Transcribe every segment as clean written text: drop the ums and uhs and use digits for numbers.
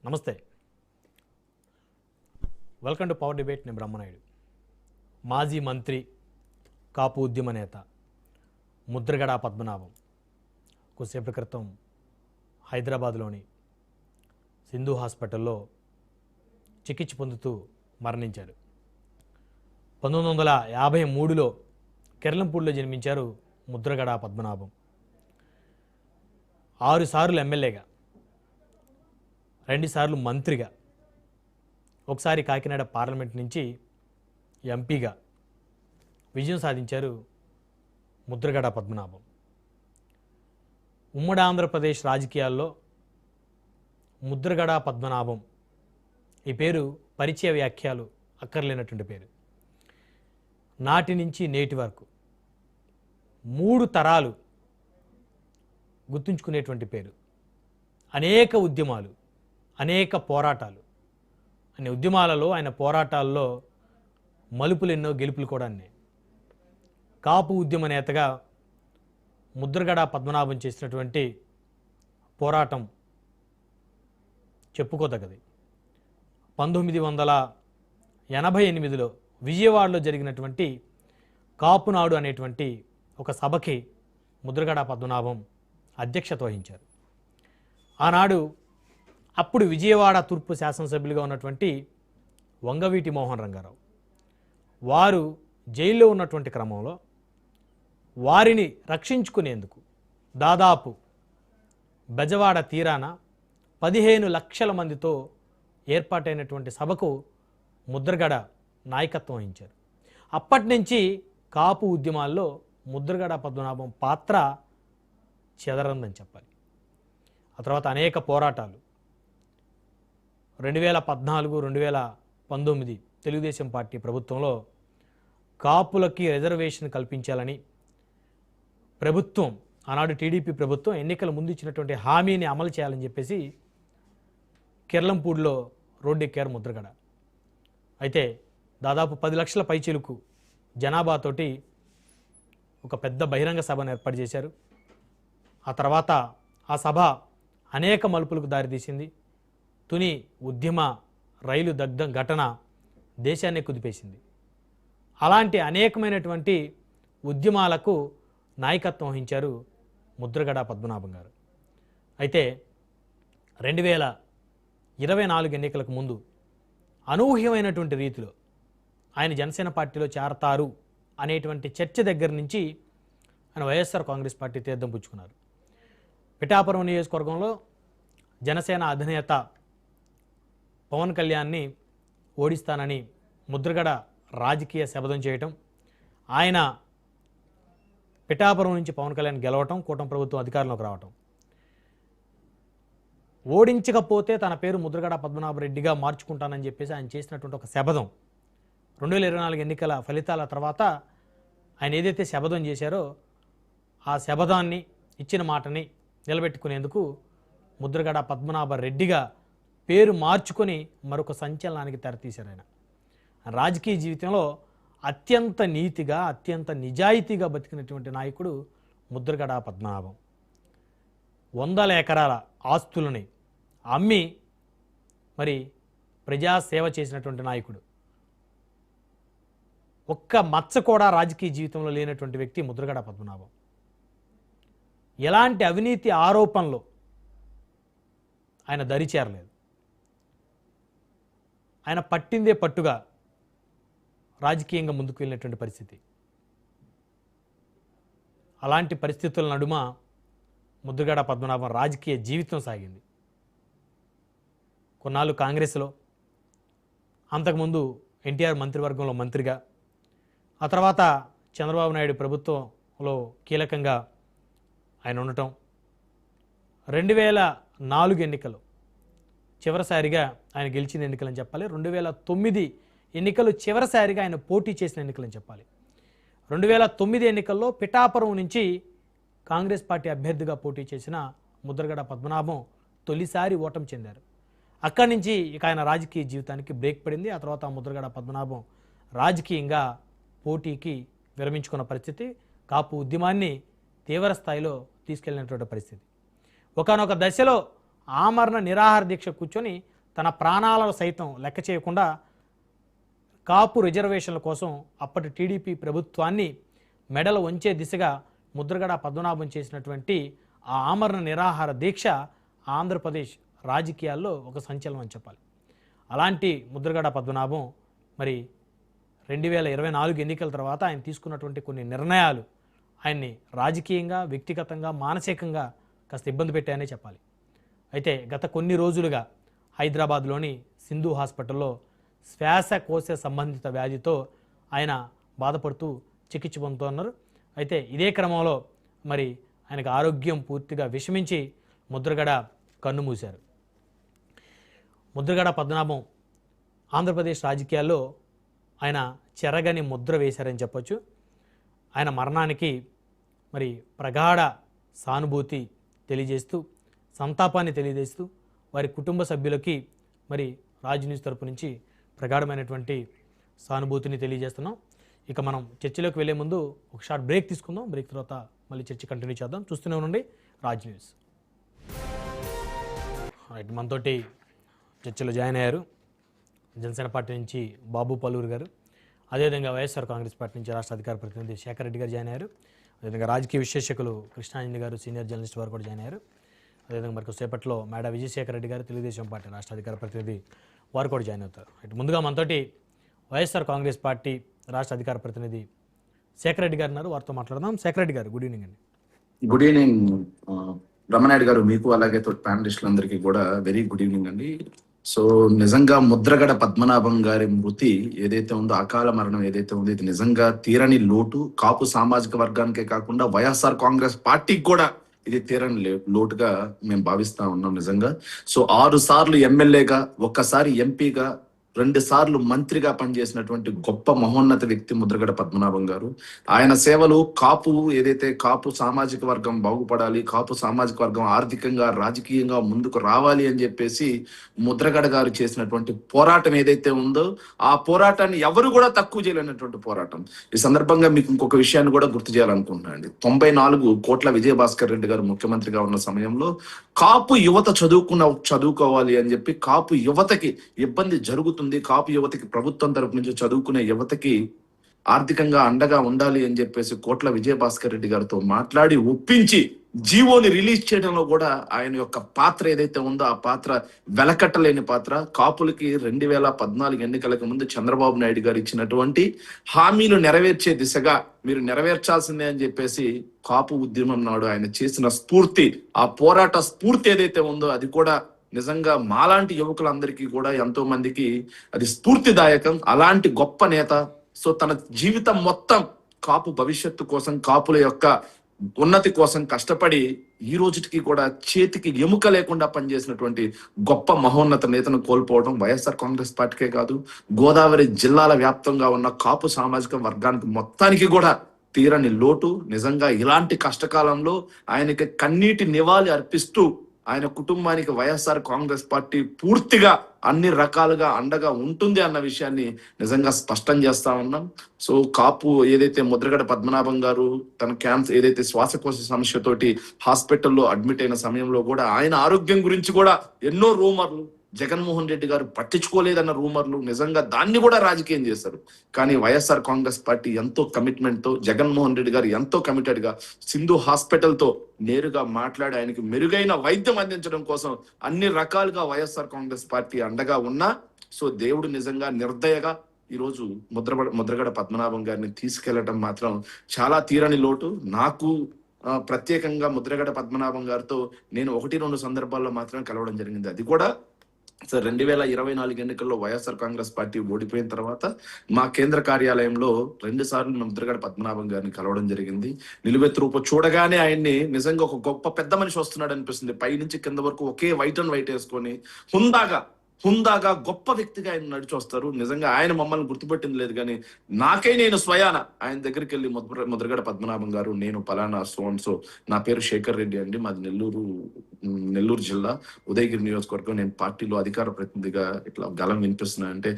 నమస్తే, welcome to power debate. నేను బ్రహ్మనాయుడు. మాజీ మంత్రి, కాపు ఉద్యమ నేత ముద్రగడ పద్మనాభం కొద్దిసేపటి క్రితం హైదరాబాద్లోని సింధు హాస్పిటల్లో చికిత్స పొందుతూ మరణించారు. 1953లో కిర్లంపూడిలో జన్మించారు ముద్రగడ పద్మనాభం. 6 సార్లు ఎమ్మెల్యేగా, 2 సార్లు మంత్రిగా, ఒకసారి కాకినాడ పార్లమెంట్ నుంచి ఎంపీగా విజయం సాధించారు ముద్రగడ పద్మనాభం. ఉమ్మడి ఆంధ్రప్రదేశ్ రాజకీయాల్లో ముద్రగడ పద్మనాభం ఈ పేరు పరిచయ వ్యాఖ్యలు అక్కర్లేనటువంటి పేరు. నాటి నుంచి నేటి వరకు 3 తరాలు గుర్తుంచుకునేటువంటి పేరు. అనేక ఉద్యమాలు, అనేక పోరాటాలు, అనే ఉద్యమాలలో, ఆయన పోరాటాల్లో మలుపులు ఎన్నో, గెలుపులు కూడా అన్నీ. కాపు ఉద్యమ నేతగా ముద్రగడ పద్మనాభం చేసినటువంటి పోరాటం చెప్పుకోదగ్గది. 1988లో విజయవాడలో జరిగినటువంటి కాపునాడు అనేటువంటి ఒక సభకి ముద్రగడ పద్మనాభం అధ్యక్షత వహించారు. ఆనాడు అప్పుడు విజయవాడ తూర్పు శాసనసభ్యులుగా ఉన్నటువంటి వంగవీటి మోహన్ రంగారావు వారు జైల్లో ఉన్నటువంటి క్రమంలో వారిని రక్షించుకునేందుకు దాదాపు బెజవాడ తీరాన 15 లక్షల మందితో ఏర్పాటైనటువంటి సభకు ముద్రగడ నాయకత్వం వహించారు. అప్పటి నుంచి కాపు ఉద్యమాల్లో ముద్రగడ పద్మనాభం పాత్ర చెదరందని చెప్పాలి. ఆ తర్వాత అనేక పోరాటాలు. 2014-2019 తెలుగుదేశం పార్టీ ప్రభుత్వంలో కాపులకి రిజర్వేషన్ కల్పించాలని ప్రభుత్వం, ఆనాడు టీడీపీ ప్రభుత్వం ఎన్నికల ముందు ఇచ్చినటువంటి హామీని అమలు చేయాలని చెప్పేసి కిర్లంపూడిలో రోడ్డెక్కారు ముద్రగడ. అయితే దాదాపు 10 లక్షల పైచిలుకు జనాభాతోటి ఒక పెద్ద బహిరంగ సభను ఏర్పాటు చేశారు. ఆ తర్వాత ఆ సభ అనేక మలుపులకు దారితీసింది. తుని ఉద్యమ రైలు దగ్ధం ఘటన దేశాన్ని కుదిపేసింది. అలాంటి అనేకమైనటువంటి ఉద్యమాలకు నాయకత్వం వహించారు ముద్రగడ పద్మనాభం గారు. అయితే 2024 ఎన్నికలకు ముందు అనూహ్యమైనటువంటి రీతిలో ఆయన జనసేన పార్టీలో చేరతారు అనేటువంటి చర్చ దగ్గర నుంచి ఆయన వైఎస్ఆర్ కాంగ్రెస్ పార్టీ తీర్థం పుచ్చుకున్నారు. పిఠాపురం నియోజకవర్గంలో జనసేన అధినేత పవన్ కళ్యాణ్ని ఓడిస్తానని ముద్రగడ రాజకీయ శపథం చేయటం, ఆయన పిఠాపురం నుంచి పవన్ కళ్యాణ్ గెలవటం, కూటమి ప్రభుత్వం అధికారంలోకి రావటం, ఓడించకపోతే తన పేరు ముద్రగడ పద్మనాభరెడ్డిగా మార్చుకుంటానని చెప్పేసి ఆయన చేసినటువంటి ఒక శపథం 2024 ఎన్నికల ఫలితాల తర్వాత ఆయన ఏదైతే శపథం చేశారో ఆ శపథాన్ని, ఇచ్చిన మాటని నిలబెట్టుకునేందుకు ముద్రగడ పద్మనాభరెడ్డిగా పేరు మార్చుకొని మరొక సంచలనానికి తెరతీశారు. ఆయన రాజకీయ జీవితంలో అత్యంత నీతిగా, అత్యంత నిజాయితీగా బతికినటువంటి నాయకుడు ముద్రగడ పద్మనాభం. 100 ఎకరాల ఆస్తులని అమ్మి మరి ప్రజాసేవ చేసినటువంటి నాయకుడు. ఒక్క మచ్చ కూడా రాజకీయ జీవితంలో లేనటువంటి వ్యక్తి ముద్రగడ పద్మనాభం. ఎలాంటి అవినీతి ఆరోపణలు ఆయన దరిచేరలేదు. ఆయన పట్టిందే పట్టుగా రాజకీయంగా ముందుకు వెళ్ళినటువంటి పరిస్థితి. అలాంటి పరిస్థితుల నడుమ ముద్రగడ పద్మనాభం రాజకీయ జీవితం సాగింది. కొన్నాళ్ళు కాంగ్రెస్లో, అంతకుముందు ఎన్టీఆర్ మంత్రివర్గంలో మంత్రిగా, ఆ తర్వాత చంద్రబాబు నాయుడు ప్రభుత్వంలో కీలకంగా ఆయన ఉండటం, 2004 ఎన్నికలు చివరిసారిగా ఆయన గెలిచిన ఎన్నికలని చెప్పాలి. 2009 ఎన్నికలు చివరిసారిగా ఆయన పోటీ చేసిన ఎన్నికలని చెప్పాలి. 2009 ఎన్నికల్లో పిఠాపురం నుంచి కాంగ్రెస్ పార్టీ అభ్యర్థిగా పోటీ చేసిన ముద్రగడ పద్మనాభం తొలిసారి ఓటమి చెందారు. అక్కడి నుంచి ఇక ఆయన రాజకీయ జీవితానికి బ్రేక్ పడింది. ఆ తర్వాత ముద్రగడ పద్మనాభం రాజకీయంగా పోటీకి విరమించుకున్న పరిస్థితి, కాపు ఉద్యమాన్ని తీవ్ర స్థాయిలో తీసుకెళ్లినటువంటి పరిస్థితి. ఒకానొక దశలో ఆమరణ నిరాహార దీక్ష కూర్చొని తన ప్రాణాలను సైతం లెక్క చేయకుండా కాపు రిజర్వేషన్ల కోసం అప్పటి టీడీపీ ప్రభుత్వాన్ని మెడలు వంచే దిశగా ముద్రగడ పద్మనాభం చేసినటువంటి ఆ ఆమరణ నిరాహార దీక్ష ఆంధ్రప్రదేశ్ రాజకీయాల్లో ఒక సంచలనం అని చెప్పాలి. అలాంటి ముద్రగడ పద్మనాభం మరి 2024 ఎన్నికల తర్వాత ఆయన తీసుకున్నటువంటి కొన్ని నిర్ణయాలు ఆయన్ని రాజకీయంగా, వ్యక్తిగతంగా, మానసికంగా కాస్త ఇబ్బంది పెట్టాయనే చెప్పాలి. అయితే గత కొన్ని రోజులుగా హైదరాబాద్లోని సింధు హాస్పిటల్లో శ్వాసకోశ సంబంధిత వ్యాధితో ఆయన బాధపడుతూ చికిత్స పొందుతున్నారు. అయితే ఇదే క్రమంలో మరి ఆయనకు ఆరోగ్యం పూర్తిగా విషమించి ముద్రగడ కన్నుమూశారు. ముద్రగడ పద్మనాభం ఆంధ్రప్రదేశ్ రాజకీయాల్లో ఆయన చెరగని ముద్ర వేశారని చెప్పొచ్చు. ఆయన మరణానికి మరి ప్రగాఢ సానుభూతి తెలియజేస్తూ, సంతాపాన్ని తెలియజేస్తూ వారి కుటుంబ సభ్యులకి మరి రాజ్ న్యూస్ తరపు నుంచి ప్రగాఢమైనటువంటి సానుభూతిని తెలియజేస్తున్నాం. ఇక మనం చర్చలోకి వెళ్లే ముందు ఒక షార్ట్ బ్రేక్ తీసుకుందాం. బ్రేక్ తర్వాత మళ్ళీ చర్చ కంటిన్యూ చేద్దాం. చూస్తూనే ఉండండి రాజ్ న్యూస్. రైట్, మనతోటి చర్చలో జాయిన్ అయ్యారు జనసేన పార్టీ నుంచి బాబు పల్లూరు గారు, అదేవిధంగా వైఎస్ఆర్ కాంగ్రెస్ పార్టీ నుంచి రాష్ట్ర అధికార ప్రతినిధి శేఖర్ రెడ్డి గారు జాయిన్ అయ్యారు. అదేవిధంగా రాజకీయ విశ్లేషకులు కృష్ణాంజలి గారు, సీనియర్ జర్నలిస్ట్ వారు కూడా జాయిన్ అయ్యారు. అదేవిధంగా మరి సేపట్లో మేడా విజయశేఖర్ రెడ్డి గారు, తెలుగుదేశం పార్టీ రాష్ట్ర అధికార ప్రతినిధి వారు కూడా జాయిన్ అవుతారు. రైట్, ముందుగా మనతోటి వైఎస్ఆర్ కాంగ్రెస్ పార్టీ రాష్ట్ర అధికార ప్రతినిధి శేఖర్ రెడ్డి గారు ఉన్నారు, వారితో మాట్లాడదాం. శేఖర్ రెడ్డి గారు, గుడ్ ఈవినింగ్ అండి. గుడ్ ఈవినింగ్ రమణాయుడు గారు, మీకు అలాగే ప్యానలిస్టులందరికీ కూడా వెరీ గుడ్ ఈవినింగ్ అండి. సో నిజంగా ముద్రగడ పద్మనాభం గారి మృతి ఏదైతే ఉందో, అకాల మరణం ఏదైతే ఉందో, ఇది నిజంగా తీరని లోటు. కాపు సామాజిక వర్గానికే కాకుండా వైఎస్ఆర్ కాంగ్రెస్ పార్టీకి కూడా ఇది తీరని లోటుగా మేము భావిస్తా ఉన్నాం నిజంగా. సో 6 సార్లు ఎమ్మెల్యేగా, ఒక్కసారి ఎంపీగా, 2 సార్లు మంత్రిగా పనిచేసినటువంటి గొప్ప మహోన్నత వ్యక్తి ముద్రగడ పద్మనాభం గారు. ఆయన సేవలు ఏదైతే కాపు సామాజిక వర్గం బాగుపడాలి, కాపు సామాజిక వర్గం ఆర్థికంగా, రాజకీయంగా ముందుకు రావాలి అని చెప్పేసి ముద్రగడ గారు చేసినటువంటి పోరాటం ఏదైతే ఉందో, ఆ పోరాటాన్ని ఎవరు కూడా తక్కువ చేయలేనటువంటి పోరాటం. ఈ సందర్భంగా మీకు ఇంకొక విషయాన్ని కూడా గుర్తు చేయాలనుకుంటున్నాను అండి. 94 కోట్ల విజయభాస్కర్ రెడ్డి గారు ముఖ్యమంత్రిగా ఉన్న సమయంలో కాపు యువత చదువుకోవాలి అని చెప్పి, కాపు యువతకి ఇబ్బంది జరుగుతుంది, కాపు యువతకి ప్రభుత్వం తరపు నుంచి చదువుకునే యువతకి ఆర్థికంగా అండగా ఉండాలి అని చెప్పేసి కోట్ల విజయభాస్కర్ రెడ్డి గారితో మాట్లాడి ఒప్పించి జీవోని రిలీజ్ చేయడంలో కూడా ఆయన యొక్క పాత్ర ఏదైతే ఉందో, ఆ పాత్ర వెలకట్టలేని పాత్ర. కాపులకి 2014 ఎన్నికలకు ముందు చంద్రబాబు నాయుడు గారు ఇచ్చినటువంటి హామీలు నెరవేర్చే దిశగా మీరు నెరవేర్చాల్సిందే అని చెప్పేసి కాపు ఉద్యమం నాడు ఆయన చేసిన స్ఫూర్తి, ఆ పోరాట స్ఫూర్తి ఏదైతే ఉందో, అది కూడా నిజంగా మాలాంటి యువకులందరికీ కూడా ఎంతో మందికి అది స్ఫూర్తిదాయకం. అలాంటి గొప్ప నేత. సో తన జీవితం మొత్తం కాపు భవిష్యత్తు కోసం, కాపుల యొక్క ఉన్నతి కోసం కష్టపడి ఈ రోజుకి కూడా చేతికి ఎముక లేకుండా పనిచేసినటువంటి గొప్ప మహోన్నత నేతను కోల్పోవడం వైఎస్ఆర్ కాంగ్రెస్ పార్టీకే కాదు, గోదావరి జిల్లాల వ్యాప్తంగా ఉన్న కాపు సామాజిక వర్గానికి మొత్తానికి కూడా తీరని లోటు. నిజంగా ఇలాంటి కష్టకాలంలో ఆయనకి కన్నీటి నివాళి అర్పిస్తూ ఆయన కుటుంబానికి వైఎస్ఆర్ కాంగ్రెస్ పార్టీ పూర్తిగా అన్ని రకాలుగా అండగా ఉంటుంది అన్న విషయాన్ని నిజంగా స్పష్టం చేస్తా ఉన్నాం. సో కాపు ఏదైతే ముద్రగడ పద్మనాభం గారు తన క్యాన్సర్ ఏదైతే శ్వాసకోశ సమస్యతోటి హాస్పిటల్లో అడ్మిట్ అయిన సమయంలో కూడా ఆయన ఆరోగ్యం గురించి కూడా ఎన్నో రూమర్లు, జగన్మోహన్ రెడ్డి గారు పట్టించుకోలేదన్న రూమర్లు, నిజంగా దాన్ని కూడా రాజకీయం చేశారు. కానీ వైఎస్ఆర్ కాంగ్రెస్ పార్టీ ఎంతో కమిట్మెంట్ తో, జగన్మోహన్ రెడ్డి గారు ఎంతో కమిటెడ్ గా సింధు హాస్పిటల్ తో నేరుగా మాట్లాడి ఆయనకి మెరుగైన వైద్యం అందించడం కోసం అన్ని రకాలుగా వైఎస్ఆర్ కాంగ్రెస్ పార్టీ అండగా ఉన్నా, సో దేవుడు నిజంగా నిర్దయగా ఈరోజు ముద్రగడ పద్మనాభం గారిని తీసుకెళ్లడం మాత్రం చాలా తీరని లోటు. నాకు ప్రత్యేకంగా ముద్రగడ పద్మనాభం గారితో నేను 1-2 సందర్భాల్లో మాత్రమే కలవడం జరిగింది. అది కూడా 2024 ఎన్నికల్లో వైఎస్ఆర్ కాంగ్రెస్ పార్టీ ఓడిపోయిన తర్వాత మా కేంద్ర కార్యాలయంలో 2 సార్లు ముద్రగడ పద్మనాభం గారిని కలవడం జరిగింది. నిలువెత్తు రూపం చూడగానే ఆయన్ని నిజంగా ఒక గొప్ప పెద్ద మనిషి వస్తున్నాడు అనిపిస్తుంది. పై నుంచి కింద వరకు ఒకే వైట్ అండ్ వైట్ వేసుకొని హుందాగా గొప్ప వ్యక్తిగా ఆయన నడిచి వస్తారు. నిజంగా ఆయన మమ్మల్ని గుర్తుపెట్టింది లేదు, కానీ నేను స్వయాన ఆయన దగ్గరికి వెళ్ళి ముద్రగడ పద్మనాభం గారు, నేను పలానా సో నా పేరు శేఖర్ రెడ్డి అండి, మాది నెల్లూరు జిల్లా ఉదయగిరి నియోజకవర్గం, నేను పార్టీలో అధికార ప్రతినిధిగా ఇట్లా గలం వినిపిస్తున్నా అంటే,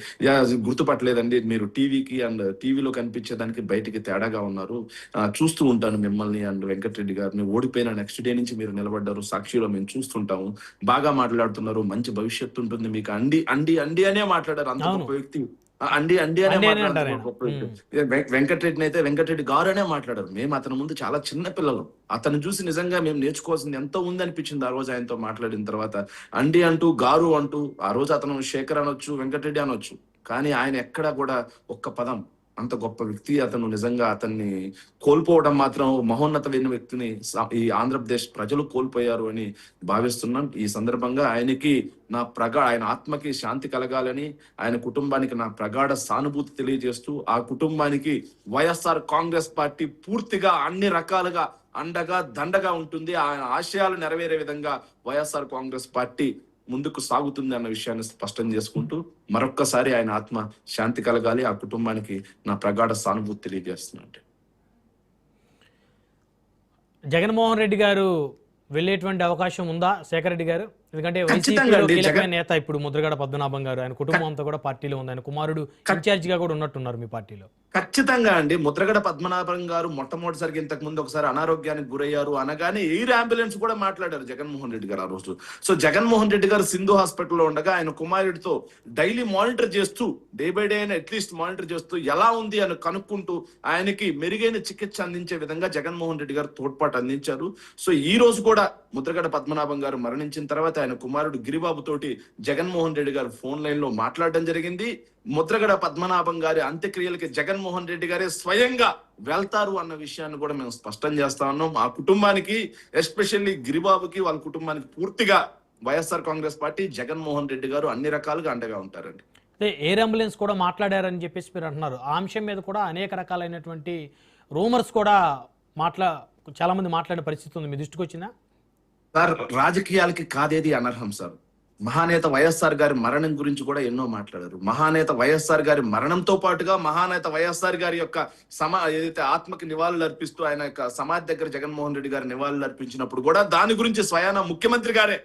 గుర్తుపట్టలేదండి, మీరు టీవీకి అండ్ టీవీలో కనిపించేదానికి బయటికి తేడాగా ఉన్నారు, చూస్తూ ఉంటాను మిమ్మల్ని అండ్ వెంకటరెడ్డి గారిని, ఓడిపోయిన నెక్స్ట్ డే నుంచి మీరు నిలబడ్డారు, సాక్షిలో మేము చూస్తుంటాము, బాగా మాట్లాడుతున్నారు, మంచి భవిష్యత్తు ఉంటుంది మీకు అండి అండి అండి అనే మాట్లాడారు అంత అవును. గొప్ప వ్యక్తి. అండి అండి అనే అండి అని మాట్లాడారు అంటారు అంత ఆయన. గొప్ప వ్యక్తి. వెంకటరెడ్డిని అయితే వెంకటరెడ్డి గారు అనే మాట్లాడారు. మేము అతని ముందు చాలా చిన్న పిల్లలు. అతను చూసి నిజంగా మేము నేర్చుకోవాల్సింది ఎంతో ఉంది అనిపించింది ఆ రోజు ఆయనతో మాట్లాడిన తర్వాత. అండి అంటూ గారు అంటూ ఆ రోజు అతను శేఖర్ అనొచ్చు, వెంకటరెడ్డి అనొచ్చు, కానీ ఆయన ఎక్కడా కూడా ఒక్క పదం. అంత గొప్ప వ్యక్తి అతను. నిజంగా అతన్ని కోల్పోవడం మాత్రం మహోన్నతమైన వ్యక్తిని ఈ ఆంధ్రప్రదేశ్ ప్రజలు కోల్పోయారు అని భావిస్తున్నాం. ఈ సందర్భంగా ఆయనకి ఆయన ఆత్మకి శాంతి కలగాలని, ఆయన కుటుంబానికి నా ప్రగాఢ సానుభూతి తెలియజేస్తూ, ఆ కుటుంబానికి వైఎస్ఆర్ కాంగ్రెస్ పార్టీ పూర్తిగా అన్ని రకాలుగా అండగా దండగా ఉంటుంది. ఆయన ఆశయాలు నెరవేరే విధంగా వైఎస్ఆర్ కాంగ్రెస్ పార్టీ ముందుకు సాగుతుంది అన్న విషయాన్ని స్పష్టం చేసుకుంటూ, మరొక్కసారి ఆయన ఆత్మ శాంతి కలగాలి, ఆ కుటుంబానికి నా ప్రగాఢ సానుభూతి తెలియజేస్తున్నాను. జగన్మోహన్ రెడ్డి గారు వెళ్ళేటువంటి అవకాశం ఉందా శేఖర్ రెడ్డి గారు? ఎందుకంటే ఖచ్చితంగా వైసీపీలో అండి. కీలకమైన నేత ఇప్పుడు ముద్రగడ పద్మనాభం గారు, ఆయన కుటుంబం అంతా కూడా పార్టీలో ఉంది, ఆయన కుమారుడు ఇన్ఛార్జ్ గా కూడా ఉన్నట్టున్నారు మీ పార్టీలో. ఖచ్చితంగా అండి. ముద్రగడ పద్మనాభం గారు మొట్టమొదటిసారిగా ఇంతకు ముందు ఒకసారి అనారోగ్యానికి గురయ్యారు అనగానే ఎయిర్ అంబులెన్స్ కూడా మాట్లాడారు జగన్మోహన్ రెడ్డి గారు ఆ రోజు. సో జగన్మోహన్ రెడ్డి గారు సింధు హాస్పిటల్లో ఉండగా ఆయన కుమారుడితో డైలీ మానిటర్ చేస్తూ, డే బై డే అయినా అట్లీస్ట్ మానిటర్ చేస్తూ, ఎలా ఉంది అని కనుక్కుంటూ ఆయనకి మెరుగైన చికిత్స అందించే విధంగా జగన్మోహన్ రెడ్డి గారు తోడ్పాటు అందించారు. సో ఈ రోజు కూడా ముద్రగడ పద్మనాభం గారు మరణించిన తర్వాత ఆయన కుమారుడు గిరిబాబు తోటి జగన్మోహన్ రెడ్డి గారు ఫోన్ లైన్ లో మాట్లాడడం జరిగింది. ముద్రగడ పద్మనాభం గారి అంత్యక్రియలకి జగన్మోహన్ రెడ్డి గారే స్వయంగా వెళ్తారు అన్న విషయాన్ని కూడా మేము స్పష్టం చేస్తా ఉన్నాం. ఆ కుటుంబానికి, ఎస్పెషల్లీ గిరిబాబుకి, వాళ్ళ కుటుంబానికి పూర్తిగా వైఎస్ఆర్ కాంగ్రెస్ పార్టీ, జగన్మోహన్ రెడ్డి గారు అన్ని రకాలుగా అండగా ఉంటారండి. ఎయిర్ అంబులెన్స్ కూడా మాట్లాడారని చెప్పేసి మీరు అంటున్నారు. ఆ అంశం మీద కూడా అనేక రకాలైనటువంటి రూమర్స్ కూడా చాలా మంది మాట్లాడే పరిస్థితి ఉంది. మీ దృష్టికి వచ్చిందా? సార్, రాజకీయాలకి కాదేది అనర్హం సార్. మహానేత వైఎస్ఆర్ గారి మరణం గురించి కూడా ఎన్నో మాట్లాడారు. మహానేత వైఎస్ఆర్ గారి మరణంతో పాటుగా మహానేత వైఎస్ఆర్ గారి యొక్క ఏదైతే ఆత్మకి నివాళులు అర్పిస్తూ ఆయన యొక్క సమాధి దగ్గర జగన్మోహన్ రెడ్డి గారి నివాళులు అర్పించినప్పుడు కూడా దాని గురించి స్వయాన ముఖ్యమంత్రి గారే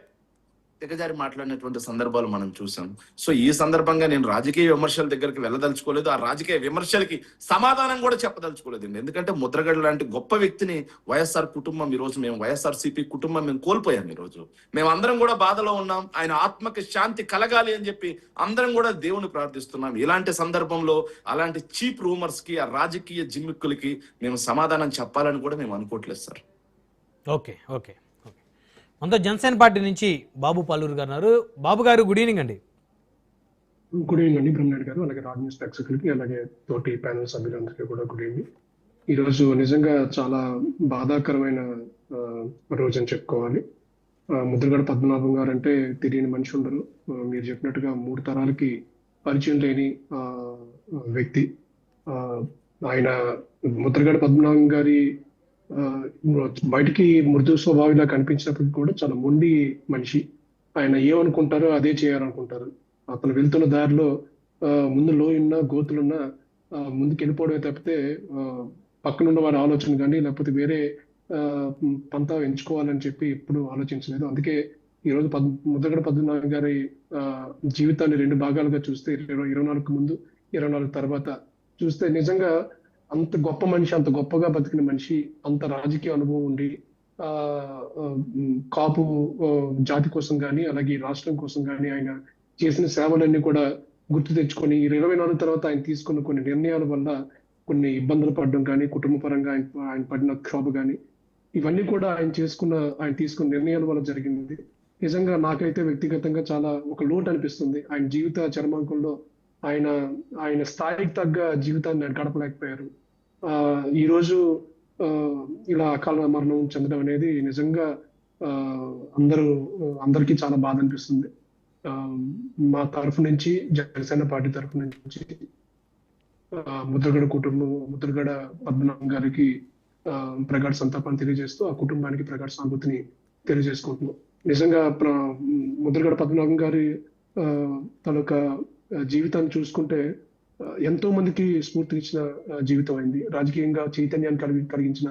దిగజారి మాట్లాడినటువంటి సందర్భాలు మనం చూసాం. సో ఈ సందర్భంగా నేను రాజకీయ విమర్శల దగ్గరికి వెళ్ళదలుచుకోలేదు. ఆ రాజకీయ విమర్శలకి సమాధానం కూడా చెప్పదలుచుకోలేదు. ఎందుకంటే ముద్రగడ లాంటి గొప్ప వ్యక్తిని వైఎస్ఆర్ కుటుంబం, ఈ రోజు మేము వైఎస్ఆర్ సిపి కుటుంబం మేము కోల్పోయాం. ఈ రోజు మేము అందరం కూడా బాధలో ఉన్నాం. ఆయన ఆత్మకి శాంతి కలగాలి అని చెప్పి అందరం కూడా దేవుని ప్రార్థిస్తున్నాం. ఇలాంటి సందర్భంలో అలాంటి చీప్ రూమర్స్ కి, ఆ రాజకీయ జిమ్మిక్కులకి మేము సమాధానం చెప్పాలని కూడా మేము అనుకోవట్లేదు సార్. ఓకే ఓకే ఓకే మనతో జనసేన పార్టీ నుంచి బాబు పాలూరు గారు ఉన్నారు. బాబు గారు, గుడ్ ఈవినింగ్ అండి. గుడ్ ఈవినింగ్ అండి బ్రహ్మనాయుడు గారు, అలాగే రాజ్ న్యూస్ ప్రేక్షకులకి, అలాగే తోటి ప్యానల్ సభ్యులందరికీ కూడా గుడ్ ఈవినింగ్. ఈరోజు నిజంగా చాలా బాధాకరమైన రోజు అని చెప్పుకోవాలి. ముద్రగడ పద్మనాభం గారు అంటే తెలియని మనిషి ఉండరు. మీరు చెప్పినట్టుగా 3 తరాలకి పరిచయం లేని వ్యక్తి. ఆయన ముద్రగడ పద్మనాభం గారి బయటికి మృదు స్వభావిలా కనిపించినప్పటికీ కూడా చాలా మొండి మనిషి. ఆయన ఏమనుకుంటారో అదే చేయాలనుకుంటారు. అతను వెళ్తున్న దారిలో ముందు లోయున్నా గోతులున్నా ముందుకు వెళ్ళిపోవడమే తప్పితే పక్కనున్న వారి ఆలోచన కానీ లేకపోతే వేరే పంతా ఎంచుకోవాలని చెప్పి ఎప్పుడు ఆలోచించలేదు. అందుకే ఈరోజు ముద్రగడ పద్మనాభం గారి జీవితాన్ని 2 భాగాలుగా చూస్తే 24 ముందు 24 తర్వాత చూస్తే నిజంగా అంత గొప్ప మనిషి, అంత గొప్పగా బతికిన మనిషి, అంత రాజకీయ అనుభవం ఉండి కాపు జాతి కోసం కానీ అలాగే రాష్ట్రం కోసం కానీ ఆయన చేసిన సేవలన్నీ కూడా గుర్తు తెచ్చుకొని 24 తర్వాత ఆయన తీసుకున్న కొన్ని నిర్ణయాల వల్ల కొన్ని ఇబ్బందులు పడడం కానీ, కుటుంబ పరంగా ఆయన పడిన క్షోభ కానీ, ఇవన్నీ కూడా ఆయన తీసుకున్న నిర్ణయాల వల్ల జరిగింది. నిజంగా నాకైతే వ్యక్తిగతంగా చాలా ఒక లోటు అనిపిస్తుంది. ఆయన జీవిత చరమాంకంలో ఆయన స్థాయికి తగ్గ జీవితాన్ని ఆయన గడపలేకపోయారు. ఈ రోజు ఇలా అకాల మరణం చెందడం అనేది నిజంగా అందరికీ చాలా బాధ అనిపిస్తుంది. మా తరఫు నుంచి, జనసేన పార్టీ తరఫు నుంచి ముద్రగడ పద్మనాభం గారికి ప్రగాఢ సంతాపాన్ని తెలియజేస్తూ ఆ కుటుంబానికి ప్రగాఢ సానుభూతిని తెలియజేసుకుంటున్నాం. నిజంగా ముద్రగడ పద్మనాభం గారి తనొక జీవితాన్ని చూసుకుంటే ఎంతో మందికి స్ఫూర్తినిచ్చిన జీవితం అయింది. రాజకీయంగా చైతన్యాన్ని కలిగించిన,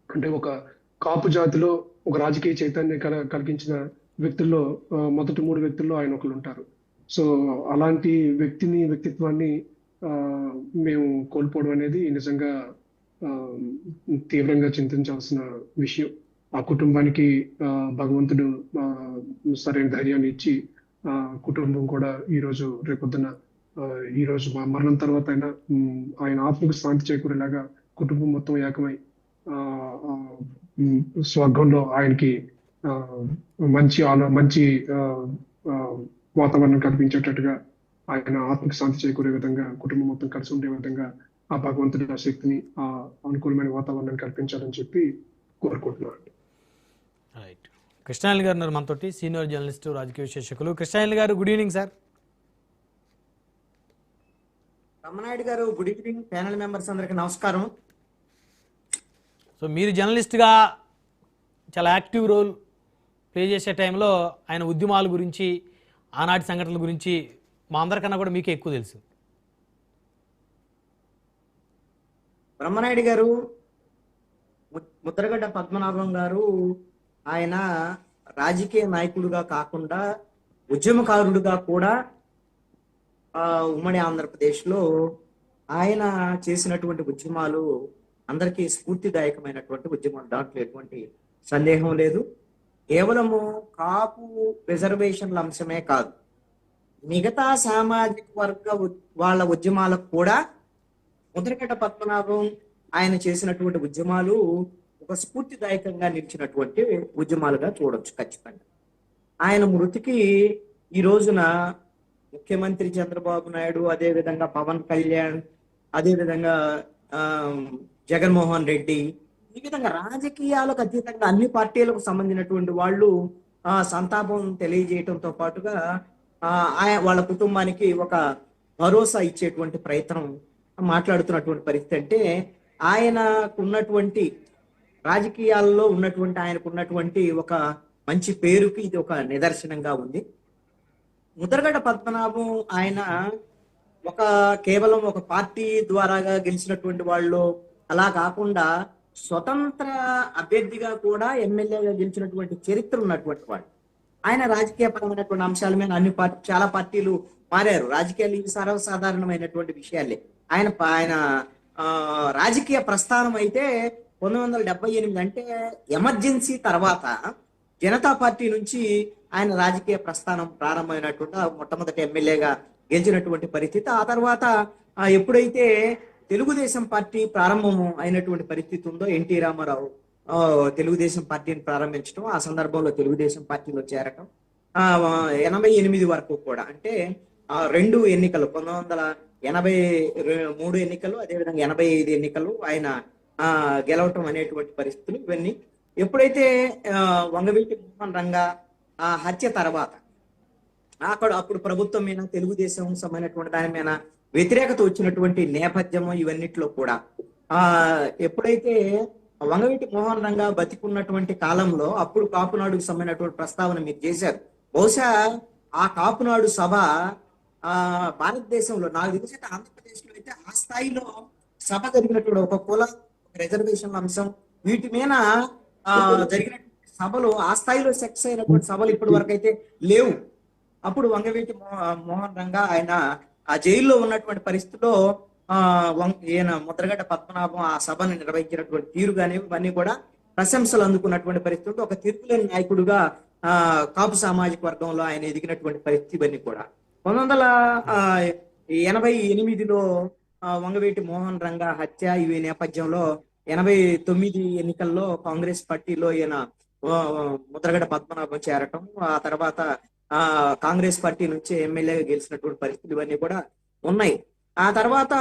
అంటే ఒక కాపు జాతిలో ఒక రాజకీయ చైతన్యం కలిగించిన వ్యక్తుల్లో మొదటి 3 వ్యక్తుల్లో ఆయన ఒకరు ఉంటారు. సో అలాంటి వ్యక్తిత్వాన్ని మేము కోల్పోవడం అనేది నిజంగా తీవ్రంగా చింతించాల్సిన విషయం. ఆ కుటుంబానికి భగవంతుడు సరైన ధైర్యాన్ని ఇచ్చి కుటుంబం కూడా ఈరోజు రేపొద్దున ఈ రోజు మరణం తర్వాత అయినా ఆయన ఆత్మకు శాంతి చేకూరేలాగా కుటుంబం మొత్తం ఏకమై ఆ, ఆ, ఉమ్, స్వర్గంలో ఆయనకి ఆ, మంచి ఆ, ఆ, వాతావరణం కల్పించేటట్టుగా ఆయన ఆత్మకు శాంతి చేకూరే విధంగా కుటుంబం మొత్తం కలిసి ఉండే విధంగా ఆ భగవంతుడి ఆ శక్తిని ఆ అనుకూలమైన వాతావరణాన్ని కల్పించాలని చెప్పి కోరుకుంటున్నాను. రైట్. కృష్ణాయన్ గారు ఉన్నారు మనతోటి, సీనియర్ జర్నలిస్ట్, రాజకీయ విశ్లేషకులు. కృష్ణాయన్ గారు, గుడ్ ఈవినింగ్ సార్. రమణాయుడు గారు, గుడ్ ఈవినింగ్. ప్యానల్ మెంబర్స్ అందరికి నమస్కారం. సో మీరు జర్నలిస్ట్గా చాలా యాక్టివ్ రోల్ ప్లే చేసే టైంలో ఆయన ఉద్యమాల గురించి, ఆనాటి సంఘటనల గురించి మా అందరికన్నా కూడా మీకే ఎక్కువ తెలుసు. బ్రహ్మనాయుడు గారు, ముద్రగడ్డ పద్మనాభం గారు ఆయన రాజకీయ నాయకుడుగా కాకుండా ఉద్యమకారుడుగా కూడా ఉమ్మడి ఆంధ్రప్రదేశ్లో ఆయన చేసినటువంటి ఉద్యమాలు అందరికీ స్ఫూర్తిదాయకమైనటువంటి ఉద్యమం, దాంట్లో ఎటువంటి సందేహం లేదు. కేవలము కాపు రిజర్వేషన్ల అంశమే కాదు, మిగతా సామాజిక వర్గ వాళ్ళ ఉద్యమాలకు కూడా ముద్రగడ్డ పద్మనాభం ఆయన చేసినటువంటి ఉద్యమాలు ఒక స్ఫూర్తిదాయకంగా నిలిచినటువంటి ఉద్యమాలుగా చూడొచ్చు ఖచ్చితంగా. ఆయన మృతికి ఈ రోజున ముఖ్యమంత్రి చంద్రబాబు నాయుడు, అదేవిధంగా పవన్ కళ్యాణ్, అదేవిధంగా జగన్మోహన్ రెడ్డి, ఈ విధంగా రాజకీయాలకు అతీతంగా అన్ని పార్టీలకు సంబంధించినటువంటి వాళ్ళు సంతాపం తెలియజేయటంతో పాటుగా వాళ్ళ కుటుంబానికి ఒక భరోసా ఇచ్చేటువంటి ప్రయత్నం మాట్లాడుతున్నటువంటి పరిస్థితి. అంటే ఆయనకున్నటువంటి రాజకీయాల్లో ఉన్నటువంటి ఆయనకున్నటువంటి ఒక మంచి పేరుకి ఇది ఒక నిదర్శనంగా ఉంది. ముద్రగడ్డ పద్మనాభం ఆయన కేవలం ఒక పార్టీ ద్వారాగా గెలిచినటువంటి వాళ్ళు అలా కాకుండా స్వతంత్ర అభ్యర్థిగా కూడా ఎమ్మెల్యేగా గెలిచినటువంటి చరిత్ర ఉన్నటువంటి వాడు. ఆయన రాజకీయపరమైనటువంటి అంశాల మీద చాలా పార్టీలు మారారు. రాజకీయాలు ఇవి సర్వసాధారణమైనటువంటి విషయాలే. ఆయన రాజకీయ ప్రస్థానం అయితే 1978 అంటే ఎమర్జెన్సీ తర్వాత జనతా పార్టీ నుంచి ఆయన రాజకీయ ప్రస్థానం ప్రారంభమైనటువంటి మొట్టమొదటి ఎమ్మెల్యేగా గెలిచినటువంటి పరిస్థితి. ఆ తర్వాత ఎప్పుడైతే తెలుగుదేశం పార్టీ ప్రారంభం అయినటువంటి పరిస్థితి ఉందో, ఎన్టీ రామారావు తెలుగుదేశం పార్టీని ప్రారంభించడం, ఆ సందర్భంలో తెలుగుదేశం పార్టీలో చేరటం, 88 వరకు కూడా అంటే 2 ఎన్నికలు, 1983 ఎన్నికలు, అదేవిధంగా 85 ఎన్నికలు ఆయన గెలవటం అనేటువంటి పరిస్థితులు ఇవన్నీ. ఎప్పుడైతే వంగవీటి మోహన్ రంగా హత్య తర్వాత అప్పుడు ప్రభుత్వం మీద, తెలుగుదేశం సంబంధించినటువంటి దాని మీద వ్యతిరేకత వచ్చినటువంటి నేపథ్యము ఇవన్నిట్లో కూడా ఎప్పుడైతే వంగవీటి మోహన్ రంగా బతికున్నటువంటి కాలంలో అప్పుడు కాపునాడుకు సంబంధించినటువంటి ప్రస్తావన మీరు చేశారు. బహుశా ఆ కాపునాడు సభ భారతదేశంలో నాకు తెలిసి ఆంధ్రప్రదేశ్ లో అయితే ఆ స్థాయిలో సభ జరిగినటువంటి ఒక కుల రిజర్వేషన్ అంశం వీటి మీద జరిగినటువంటి సభలు, ఆ స్థాయిలో సెక్స్ అయినటువంటి సభలు ఇప్పటి వరకు అయితే లేవు. అప్పుడు వంగవీటి మోహన్ రంగా ఆయన ఆ జైల్లో ఉన్నటువంటి పరిస్థితిలో ఈయన ముద్రగడ్డ పద్మనాభం ఆ సభను నిర్వహించినటువంటి తీరు కానీ ఇవన్నీ కూడా ప్రశంసలు అందుకున్నటువంటి పరిస్థితుల్లో ఒక తిరుగులేని నాయకుడుగా కాపు సామాజిక వర్గంలో ఆయన ఎదిగినటువంటి పరిస్థితి ఇవన్నీ కూడా. 1988లో వంగవీటి మోహన్ రంగా హత్య ఇవి నేపథ్యంలో 89 ఎన్నికల్లో కాంగ్రెస్ పార్టీలో ఈయన ముద్రగడ్డ పద్మనాభం చేరటం, ఆ తర్వాత కాంగ్రెస్ పార్టీ నుంచి ఎమ్మెల్యేగా గెలిచినటువంటి పరిస్థితులు ఇవన్నీ కూడా ఉన్నాయి. ఆ తర్వాత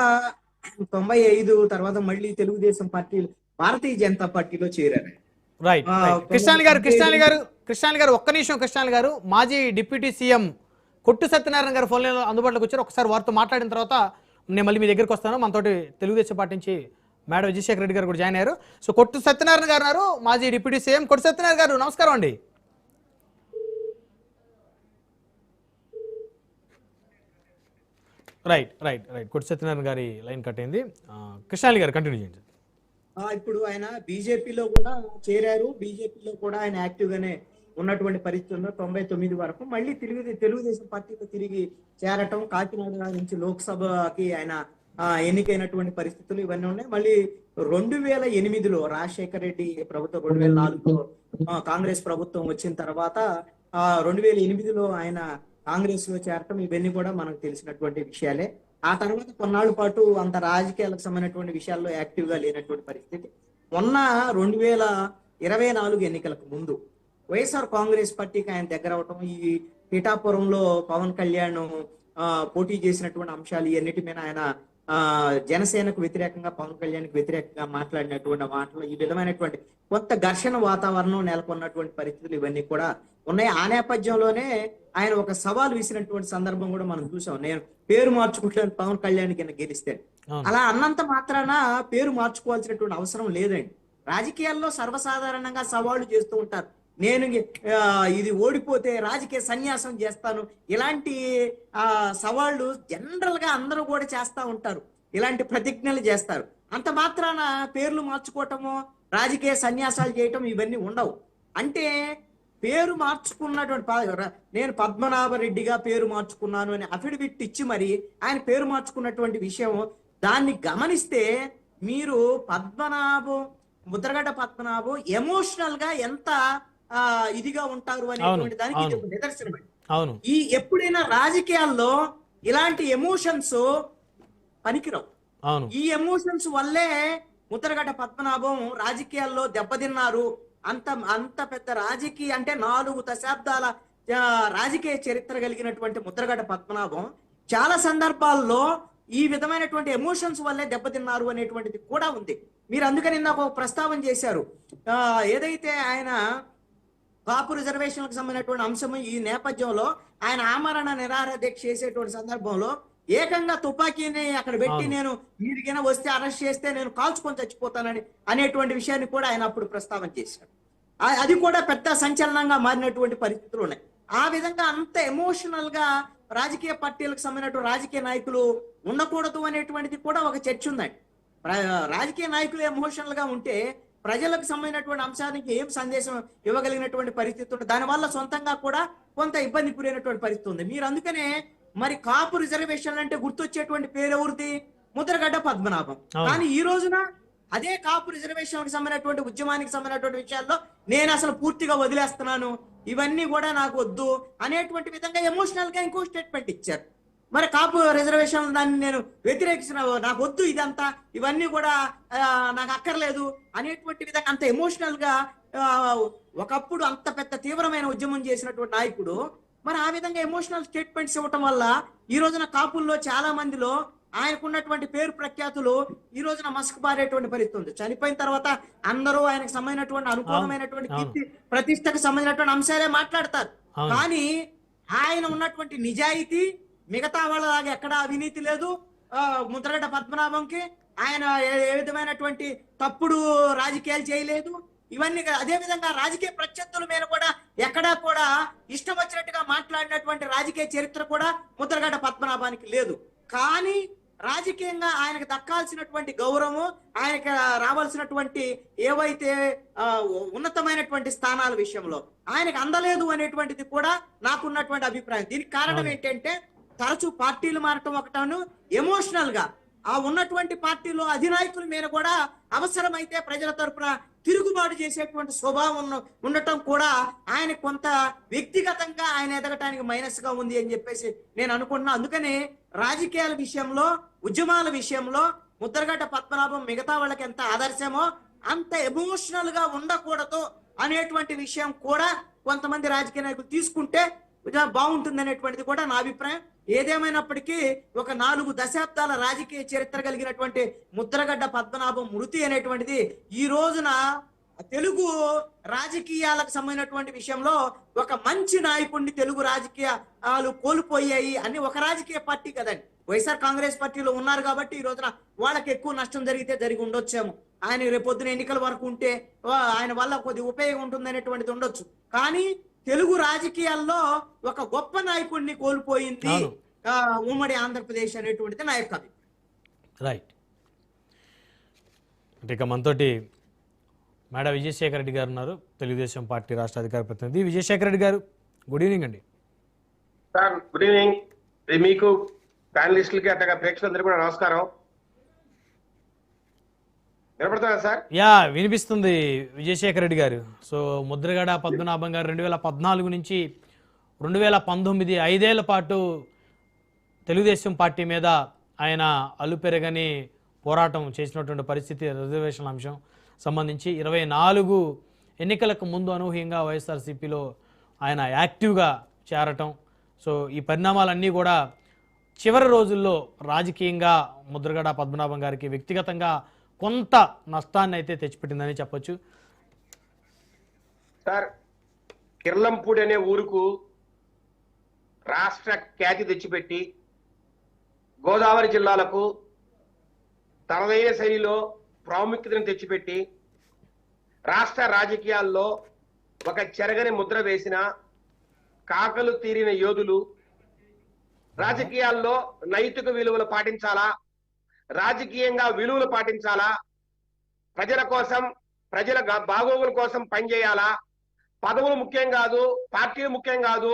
95 తర్వాత మళ్ళీ తెలుగుదేశం పార్టీ, భారతీయ జనతా పార్టీలో చేరారు. రైట్. కృష్ణాని గారు ఒక్క నిమిషం. కృష్ణాని గారు, మాజీ డిప్యూటీ సీఎం కొట్టు సత్యనారాయణ గారు ఫోన్ లైన్లో అందుబాటులోకి వచ్చారు. ఒకసారి వారితో మాట్లాడిన తర్వాత నేను మళ్ళీ మీ దగ్గరికి వస్తాను. మనతోటి తెలుగుదేశం పార్టీ నుంచి మేడం విజయశేఖర రెడ్డి గారు కూడా జాయిన్ అయ్యారు. సో కొట్టు సత్యనారాయణ గారు ఉన్నారు, మాజీ డిప్యూటీ సీఎం. కొట్టు సత్యనారాయణ గారు నమస్కారం అండి. రైట్. కొట్టు సత్యనారాయణ గారి లైన్ కట్ అయింది. కృష్ణాలి గారు కంటిన్యూ చేయండి. ఇప్పుడు ఆయన బీజేపీలో కూడా చేరారు. బీజేపీలో కూడా ఆయన యాక్టివ్ గానే ఉన్నటువంటి పరిస్థితి ఉంది 99 వరకు. మళ్ళీ తెలుగుదేశం పార్టీలో తిరిగి చేరటం, కాకినాడ నుంచి లోక్సభకి ఆయన ఎన్నికైనటువంటి పరిస్థితులు ఇవన్నీ ఉన్నాయి. మళ్ళీ 2008లో రాజశేఖర రెడ్డి ప్రభుత్వం, 2004లో కాంగ్రెస్ ప్రభుత్వం వచ్చిన తర్వాత 2008లో ఆయన కాంగ్రెస్ లో చేరటం ఇవన్నీ కూడా మనకు తెలిసినటువంటి విషయాలే. ఆ తర్వాత కొన్నాళ్ళ పాటు అంత రాజకీయాలకు సంబంధించినటువంటి విషయాల్లో యాక్టివ్ గా లేనటువంటి పరిస్థితి. మొన్న 2024 ఎన్నికలకు ముందు వైఎస్ఆర్ కాంగ్రెస్ పార్టీకి ఆయన దగ్గర అవటం, ఈ పిఠాపురంలో పవన్ కళ్యాణ్ పోటీ చేసినటువంటి అంశాలు ఇవన్నిటి మీద ఆయన జనసేనకు వ్యతిరేకంగా, పవన్ కళ్యాణ్కి వ్యతిరేకంగా మాట్లాడినటువంటి మాటలు, ఈ విధమైనటువంటి కొత్త ఘర్షణ వాతావరణం నెలకొన్నటువంటి పరిస్థితులు ఇవన్నీ కూడా ఉన్నాయి. ఆ నేపథ్యంలోనే ఆయన ఒక సవాల్ విసిరినటువంటి సందర్భం కూడా మనం చూసాం. నేను పేరు మార్చుకుంటాను పవన్ కళ్యాణ్ కింద గెలిస్తే. అలా అన్నంత మాత్రాన పేరు మార్చుకోవాల్సినటువంటి అవసరం లేదండి. రాజకీయాల్లో సర్వసాధారణంగా సవాళ్లు చేస్తూ ఉంటారు. నేను ఇది ఓడిపోతే రాజకీయ సన్యాసం చేస్తాను, ఇలాంటి సవాళ్లు జనరల్ గా అందరూ కూడా చేస్తా ఉంటారు. ఇలాంటి ప్రతిజ్ఞలు చేస్తారు. అంత మాత్రాన పేర్లు మార్చుకోవటము, రాజకీయ సన్యాసాలు చేయటం ఇవన్నీ ఉండవు. అంటే పేరు మార్చుకున్నటువంటి, నేను పద్మనాభరెడ్డిగా పేరు మార్చుకున్నాను అని అఫిడవిట్ ఇచ్చి మరి ఆయన పేరు మార్చుకున్నటువంటి విషయం, దాన్ని గమనిస్తే మీరు ముద్రగడ్డ పద్మనాభం ఎమోషనల్ గా ఎంత ఇదిగా ఉంటారు అనేటువంటి దానికి ఇది ఒక నిదర్శనం. ఎప్పుడైనా రాజకీయాల్లో ఇలాంటి ఎమోషన్స్ పనికిరావు. ఈ ఎమోషన్స్ వల్లే ముద్రగడ్డ పద్మనాభం రాజకీయాల్లో దెబ్బతిన్నారు. అంత పెద్ద రాజకీయ అంటే 4 దశాబ్దాల రాజకీయ చరిత్ర కలిగినటువంటి ముద్రగడ్డ పద్మనాభం చాలా సందర్భాల్లో ఈ విధమైనటువంటి ఎమోషన్స్ వల్లే దెబ్బతిన్నారు అనేటువంటిది కూడా ఉంది. మీరు అందుకని నాకు ఒక ప్రస్తావన చేశారు. ఏదైతే ఆయన కాపు రిజర్వేషన్లకు సంబంధించినటువంటి అంశం, ఈ నేపథ్యంలో ఆయన ఆమరణ నిరాహార దీక్ష చేసేటువంటి సందర్భంలో ఏకంగా తుపాకీని అక్కడ పెట్టి, నేను వీరికైనా వస్తే అరెస్ట్ చేస్తే నేను కాల్చుకొని చచ్చిపోతానని అనేటువంటి విషయాన్ని కూడా ఆయన అప్పుడు ప్రస్తావన చేశారు. అది కూడా పెద్ద సంచలనంగా మారినటువంటి పరిస్థితులు ఉన్నాయి. ఆ విధంగా అంత ఎమోషనల్ గా రాజకీయ పార్టీలకు సంబంధించినటువంటి రాజకీయ నాయకులు ఉండకూడదు అనేటువంటిది కూడా ఒక చర్చ ఉందండి. రాజకీయ నాయకులు ఎమోషనల్ గా ఉంటే ప్రజలకు సంబంధించినటువంటి అంశానికి ఏం సందేశం ఇవ్వగలిగినటువంటి పరిస్థితి ఉంటుంది. దానివల్ల సొంతంగా కూడా కొంత ఇబ్బంది గురైనటువంటి పరిస్థితి ఉంది. మీరు అందుకనే మరి కాపు రిజర్వేషన్లు అంటే గుర్తొచ్చేటువంటి పేరు ఎవరిది? ముద్రగడ్డ పద్మనాభం. కానీ ఈ రోజున అదే కాపు రిజర్వేషన్కి సంబంధించినటువంటి ఉద్యమానికి సంబంధించినటువంటి విషయాల్లో నేను అసలు పూర్తిగా వదిలేస్తున్నాను, ఇవన్నీ కూడా నాకు వద్దు అనేటువంటి విధంగా ఎమోషనల్ గా ఇంకో స్టేట్మెంట్ ఇచ్చారు. మరి కాపు రిజర్వేషన్ దాన్ని నేను వ్యతిరేకిస్తున్నా, నాకు వద్దు ఇదంతా, ఇవన్నీ కూడా నాకు అక్కర్లేదు అనేటువంటి విధంగా అంత ఎమోషనల్ గా ఒకప్పుడు అంత పెద్ద తీవ్రమైన ఉద్యమం చేసినటువంటి నాయకుడు మరి ఆ విధంగా ఎమోషనల్ స్టేట్మెంట్స్ ఇవ్వటం వల్ల ఈ రోజున కాపుల్లో చాలా మందిలో ఆయనకున్నటువంటి పేరు ప్రఖ్యాతులు ఈ రోజున మసుకు పారేటువంటి పరిస్థితి ఉంది. చనిపోయిన తర్వాత అందరూ ఆయనకు సంబంధించినటువంటి అనుకూలమైనటువంటి కీర్తి ప్రతిష్టకు సంబంధించినటువంటి అంశాలే మాట్లాడతారు. కానీ ఆయన ఉన్నటువంటి నిజాయితీ మిగతా వాళ్ళలాగా ఎక్కడా అవినీతి లేదు. ముద్రగడ్డ పద్మనాభంకి ఆయన ఏ విధమైనటువంటి తప్పుడు రాజకీయాలు చేయలేదు. ఇవన్నీ అదే విధంగా రాజకీయ ప్రత్యర్థుల మీద కూడా ఎక్కడా కూడా ఇష్టం వచ్చినట్టుగా మాట్లాడినటువంటి రాజకీయ చరిత్ర కూడా ముద్రగడ్డ పద్మనాభానికి లేదు. కానీ రాజకీయంగా ఆయనకు దక్కాల్సినటువంటి గౌరవం, ఆయనకు రావాల్సినటువంటి ఏవైతే ఉన్నతమైనటువంటి స్థానాల విషయంలో ఆయనకు అందలేదు అనేటువంటిది కూడా నాకున్నటువంటి అభిప్రాయం. దీనికి కారణం ఏంటంటే తరచూ పార్టీలు మారటం ఒకటాను, ఎమోషనల్ గా ఆ ఉన్నటువంటి పార్టీలో అధినాయకుల మీద కూడా అవసరమైతే ప్రజల తరపున తిరుగుబాటు చేసేటువంటి స్వభావం ఉండటం కూడా ఆయన కొంత వ్యక్తిగతంగా ఆయన ఎదగటానికి మైనస్ గా ఉంది అని చెప్పేసి నేను అనుకుంటున్నా. అందుకని రాజకీయాల విషయంలో, ఉద్యమాల విషయంలో ముద్రగడ్డ పద్మనాభం మిగతా వాళ్ళకి ఎంత ఆదర్శమో అంత ఎమోషనల్ గా ఉండకూడదు అనేటువంటి విషయం కూడా కొంతమంది రాజకీయ నాయకులు తీసుకుంటే బాగుంటుంది అనేటువంటిది కూడా నా అభిప్రాయం. ఏదేమైనప్పటికీ ఒక 4 దశాబ్దాల రాజకీయ చరిత్ర కలిగినటువంటి ముద్రగడ్డ పద్మనాభం మృతి అనేటువంటిది ఈ రోజున తెలుగు రాజకీయాలకు సంబంధించినటువంటి విషయంలో ఒక మంచి నాయకుడిని తెలుగు రాజకీయాలు కోల్పోయాయి అని ఒక రాజకీయ పార్టీ కదండి, వైఎస్ఆర్ కాంగ్రెస్ పార్టీలో ఉన్నారు కాబట్టి ఈ రోజున వాళ్ళకి ఎక్కువ నష్టం జరిగి ఉండొచ్చేమో. ఆయన రేపొద్దున ఎన్నికల వరకు ఉంటే ఆయన వల్ల కొద్ది ఉపయోగం ఉంటుంది అనేటువంటిది ఉండొచ్చు. కానీ తెలుగు రాజకీయాల్లో ఒక గొప్ప నాయకుడిని కోల్పోయింది ఉమ్మడి ఆంధ్రప్రదేశ్ అనేటువంటిది నా యొక్క అభిప్రాయం. రైట్. అంటే ఇక మనతోటి మేడం విజయశేఖర రెడ్డి గారు ఉన్నారు, తెలుగుదేశం పార్టీ రాష్ట్ర అధికార ప్రతినిధి. విజయశేఖర రెడ్డి గారు, గుడ్ ఈవినింగ్ అండి. Sir good evening. మీకు ప్యానలిస్టులకి అట్టగా ప్రేక్షకులందరికీ కూడా నమస్కారం. వినపడుతుందా సార్? యా, వినిపిస్తుంది విజయశేఖర రెడ్డి గారు. సో ముద్రగడ పద్మనాభం గారు 2014 నుంచి 2019 5 పాటు తెలుగుదేశం పార్టీ మీద ఆయన అలుపెరగని పోరాటం చేసినటువంటి పరిస్థితి, రిజర్వేషన్ల అంశం సంబంధించి 24 ఎన్నికలకు ముందు అనూహ్యంగా వైఎస్ఆర్సీపీలో ఆయన యాక్టివ్గా చేరటం. సో ఈ పరిణామాలన్నీ కూడా చివరి రోజుల్లో రాజకీయంగా ముద్రగడ పద్మనాభం గారికి వ్యక్తిగతంగా కొంత నష్టాన్ని అయితే తెచ్చిపెట్టిందని చెప్పొచ్చు. సార్, కిర్లంపూడి అనే ఊరుకు రాష్ట్ర ఖ్యాతి తెచ్చిపెట్టి గోదావరి జిల్లాలకు తనదైన శైలిలో ప్రాముఖ్యతను తెచ్చిపెట్టి రాష్ట్ర రాజకీయాల్లో ఒక చెరగని ముద్ర వేసిన కాకలు తీరిన యోధులు, రాజకీయాల్లో నైతిక విలువలు పాటించాలా, రాజకీయంగా విలువలు పాటించాలా, ప్రజల కోసం ప్రజల బాగోగుల కోసం పనిచేయాలా, పదవులు ముఖ్యం కాదు, పార్టీలు ముఖ్యం కాదు,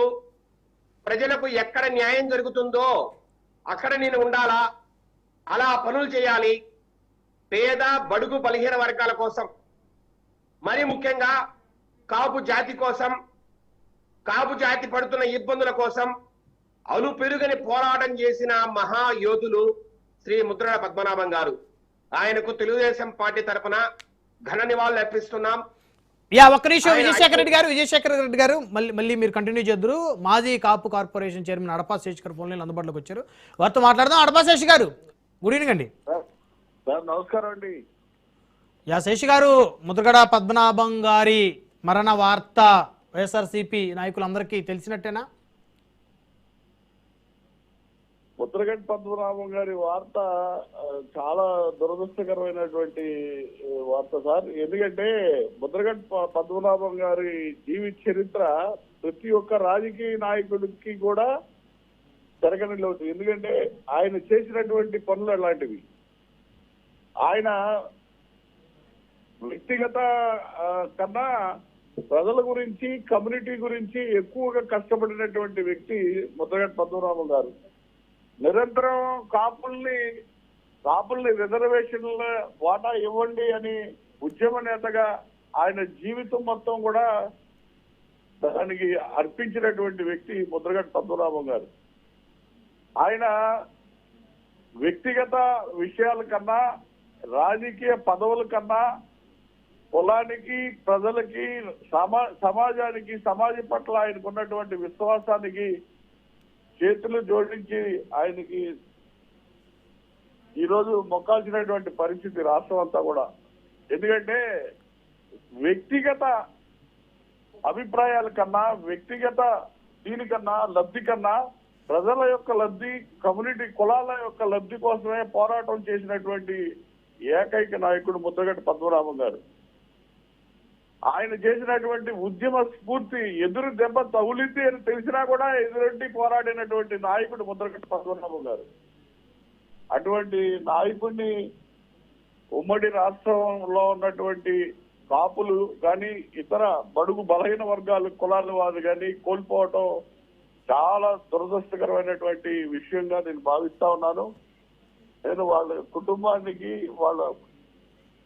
ప్రజలకు ఎక్కడ న్యాయం జరుగుతుందో అక్కడ నేను ఉండాలా, అలా పనులు చేయాలి, పేద బడుగు బలహీన వర్గాల కోసం, మరి ముఖ్యంగా కాపు జాతి కోసం, కాపు జాతి పడుతున్న ఇబ్బందుల కోసం అలు పెరుగని పోరాటం చేసిన మహాయోధులు శ్రీ ముద్రగడ పద్మనాభం గారు. ఆయనకు తెలుగుదేశం పార్టీ తరఫున ఘన నివాళులు అర్పిస్తున్నాం. ఒక్క నిమిషం విజయశేఖర రెడ్డి గారు మళ్ళీ మీరు కంటిన్యూ చేద్దరు. మాజీ కాపు కార్పొరేషన్ చైర్మన్ అడపా శేష్ ఫోన్ లైన్ అందుబాటులోకి వచ్చారు, వారితో మాట్లాడదాం. అడపా శేష్ గారు, గుడ్ ఈవినింగ్ అండి. నమస్కారం అండి. శేష్ గారు, ముద్రగడ పద్మనాభం గారి మరణ వార్త వైఎస్ఆర్సీపీ నాయకులందరికీ తెలిసినట్టేనా? ముద్రగడ పద్మనాభం గారి వార్త చాలా దురదృష్టకరమైనటువంటి వార్త సార్. ఎందుకంటే ముద్రగడ పద్మనాభం గారి జీవిత చరిత్ర ప్రతి ఒక్క రాజకీయ నాయకుడికి కూడా జరగని లోటు. ఎందుకంటే ఆయన చేసినటువంటి పనులు అలాంటివి. ఆయన వ్యక్తిగత కన్నా ప్రజల గురించి, కమ్యూనిటీ గురించి ఎక్కువగా కష్టపడినటువంటి వ్యక్తి ముద్రగడ పద్మనాభం గారు. నిరంతరం కాపుల్ని రిజర్వేషన్ల వాటా ఇవ్వండి అని ఉద్యమ నేతగా ఆయన జీవితం మొత్తం కూడా దానికి అర్పించినటువంటి వ్యక్తి ముద్రగడ పద్మనాభం గారు. ఆయన వ్యక్తిగత విషయాల కన్నా, రాజకీయ పదవుల కన్నా, కులానికి, ప్రజలకి, సమాజానికి, సమాజం పట్ల ఆయనకు ఉన్నటువంటి విశ్వాసానికి చేతులు జోడించి ఆయనకి ఈరోజు మొక్కాల్సినటువంటి పరిస్థితి రాష్ట్రం అంతా కూడా. ఎందుకంటే వ్యక్తిగత అభిప్రాయాల కన్నా, వ్యక్తిగత దీనికన్నా, లబ్ధి కన్నా ప్రజల యొక్క లబ్ధి, కమ్యూనిటీ కులాల యొక్క లబ్ధి కోసమే పోరాటం చేసినటువంటి ఏకైక నాయకుడు ముద్రగడ పద్మనాభం గారు. ఆయన చేసినటువంటి ఉద్యమ స్ఫూర్తి ఎదురు దెబ్బ తగులింది అని తెలిసినా కూడా ఎదురెడ్డి పోరాడినటువంటి నాయకుడు ముద్రగడ పద్మనాభం గారు. అటువంటి నాయకుడిని ఉమ్మడి రాష్ట్రంలో ఉన్నటువంటి కాపులు కానీ, ఇతర బడుగు బలహీన వర్గాలు కులాల వారు కానీ కోల్పోవటం చాలా దురదృష్టకరమైనటువంటి విషయంగా నేను భావిస్తా ఉన్నాను. నేను వాళ్ళ కుటుంబానికి, వాళ్ళ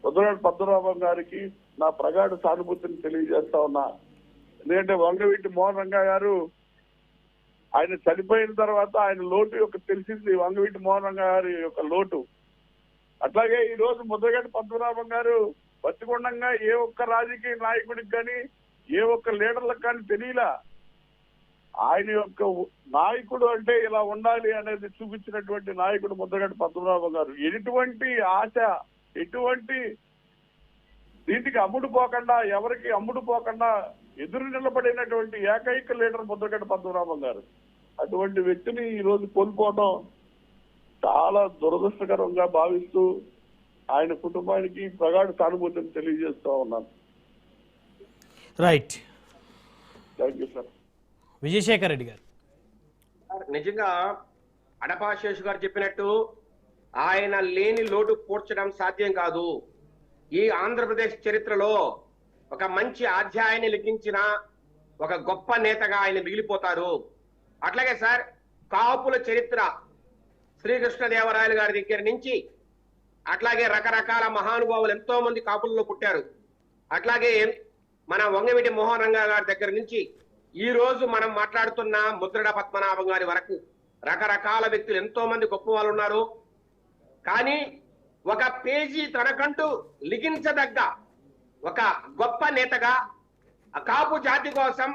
ముద్రగడ పద్మనాభం గారికి నా ప్రగాఢ సానుభూతిని తెలియజేస్తా ఉన్నా. ఎందుకంటే వంగవీటి మోహన్ రంగా గారు ఆయన చనిపోయిన తర్వాత ఆయన లోటు యొక్క తెలిసింది, వంగవీటి మోహన్ రంగా గారి యొక్క లోటు. అట్లాగే ఈ రోజు ముద్రగడ పద్మనాభం గారు బతికొండంగా ఏ ఒక్క రాజకీయ నాయకుడికి కానీ, ఏ ఒక్క లీడర్లకు కానీ తెలియలా. ఆయన యొక్క నాయకుడు అంటే ఇలా ఉండాలి అనేది చూపించినటువంటి నాయకుడు ముద్రగడ పద్మనాభం గారు. ఎటువంటి ఆశ, ఎటువంటి దీనికి అమ్ముడుపోకుండా, ఎవరికి అమ్ముడుపోకుండా ఎదురు నిలబడినటువంటి ఏకైక లీడర్ ముద్రగడ పద్మనాభం గారు. అటువంటి వ్యక్తిని ఈ రోజు కోల్పోవడం చాలా దురదృష్టకరంగా భావిస్తూ ఆయన కుటుంబానికి ప్రగాఢ సానుభూతిని తెలియజేస్తా ఉన్నాను. Right, thank you sir. Vijayasekhar Reddy గారు, నిజంగా అడపా శేషు గారు చెప్పినట్టు ఆయన లేని లోటు పూడ్చడం సాధ్యం కాదు. ఈ ఆంధ్రప్రదేశ్ చరిత్రలో ఒక మంచి అధ్యాయాన్ని లిఖించిన ఒక గొప్ప నేతగా ఆయన మిగిలిపోతారు. అట్లాగే సార్, కాపుల చరిత్ర శ్రీకృష్ణదేవరాయలు గారి దగ్గర నుంచి, అట్లాగే రకరకాల మహానుభావులు ఎంతో మంది కాపుల్లో పుట్టారు. అట్లాగే మన వంగవీటి మోహన్ రంగా గారి దగ్గర నుంచి ఈ రోజు మనం మాట్లాడుతున్న ముద్రగడ పద్మనాభం గారి వరకు రకరకాల వ్యక్తులు ఎంతో మంది గొప్ప వాళ్ళు ఉన్నారు. కానీ ఒక పేజీ తనకంటూ లిఖించదగ్గ ఒక గొప్ప నేతగా కాపు జాతి కోసం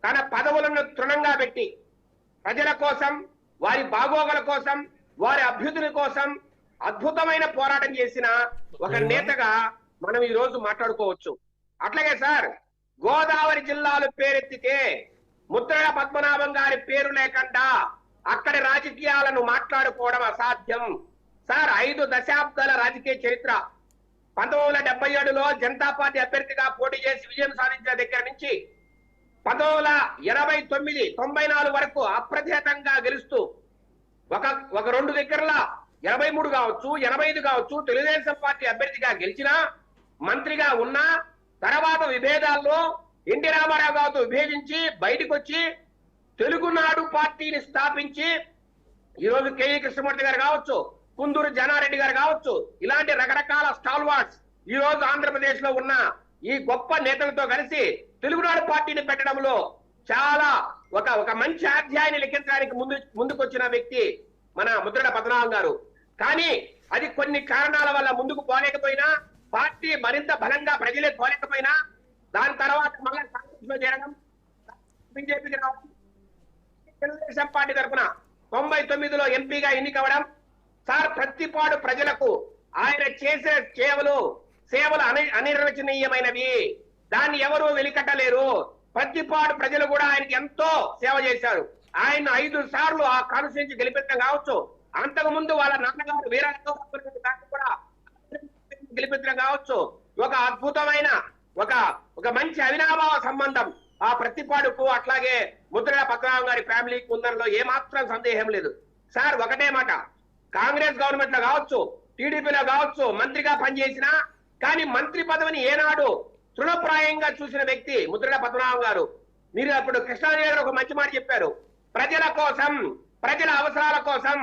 తన పదవులను తృణంగా పెట్టి ప్రజల కోసం, వారి బాగోగుల కోసం, వారి అభ్యుదయ కోసం అద్భుతమైన పోరాటం చేసిన ఒక నేతగా మనం ఈ రోజు మాట్లాడుకోవచ్చు. అట్లాగే సార్, గోదావరి జిల్లాలు పేరెత్తితే ముద్రగడ పద్మనాభం గారి పేరు లేకుండా అక్కడి రాజకీయాలను మాట్లాడుకోవడం అసాధ్యం. సార్, 5 దశాబ్దాల రాజకీయ చరిత్ర. 1977లో జనతా పార్టీ అభ్యర్థిగా పోటీ చేసి విజయం సాధించిన దగ్గర నుంచి 1989, 94 వరకు అప్రతిహతంగా గెలుస్తూ ఒక 2 దగ్గరలా 83 కావచ్చు, 85 కావచ్చు తెలుగుదేశం పార్టీ అభ్యర్థిగా గెలిచినా, మంత్రిగా ఉన్నా, తర్వాత విభేదాల్లో ఎన్టీ రామారావు గారితో విభేదించి బయటకు వచ్చి తెలుగునాడు పార్టీని స్థాపించి ఈరోజు కేఈ కృష్ణమూర్తి గారు కావచ్చు, కుందూరు జనారెడ్డి గారు కావచ్చు, ఇలాంటి రకరకాల స్టాల్వార్డ్స్ ఈ రోజు ఆంధ్రప్రదేశ్ లో ఉన్న ఈ గొప్ప నేతలతో కలిసి తెలుగునాడు పార్టీని పెట్టడంలో చాలా ఒక మంచి అధ్యాయాన్ని లిఖించడానికి ముందుకొచ్చిన వ్యక్తి మన ముద్రగడ పద్మనాభం గారు. కానీ అది కొన్ని కారణాల వల్ల ముందుకు పోలేకపోయినా, పార్టీ మరింత బలంగా ప్రజలే పోలేకపోయినా, దాని తర్వాత మళ్ళీ కాంగ్రెస్ లో చేరడం, బీజేపీకి రావడం, తెలుగుదేశం పార్టీ తరఫున 99లో ఎంపీగా ఎన్నికవడం. సార్, ప్రతిపాడు ప్రజలకు ఆయన చేసే సేవలు అనిర్వచనీయమైనవి. దాన్ని ఎవరూ వెలికట్టలేరు. ప్రతిపాడు ప్రజలు కూడా ఆయనకి ఎంతో సేవ చేశారు. ఆయన 5 సార్లు ఆ కాన్స్టిట్యూన్సీ గెలిపించడం కావచ్చు, అంతకు ముందు వాళ్ళ నాన్నగారు వీరాజు కూడా గెలిపించడం కావచ్చు. ఒక అద్భుతమైన ఒక మంచి అవినాభావ సంబంధం ఆ ప్రతిపాడుకు అట్లాగే ముద్రగడ పద్మనాభం గారి ఫ్యామిలీకి ఉందనలో ఏమాత్రం సందేహం లేదు. సార్, ఒకటే మాట, కాంగ్రెస్ గవర్నమెంట్ లో కావచ్చు, టీడీపీలో కావచ్చు మంత్రిగా పనిచేసినా కానీ మంత్రి పదవిని ఏనాడు తృణప్రాయంగా చూసిన వ్యక్తి ముద్రగడ పద్మనాభం గారు. మీరు అప్పుడు కృష్ణారావు గారు ఒక మంచి మాట చెప్పారు, ప్రజల కోసం, ప్రజల అవసరాల కోసం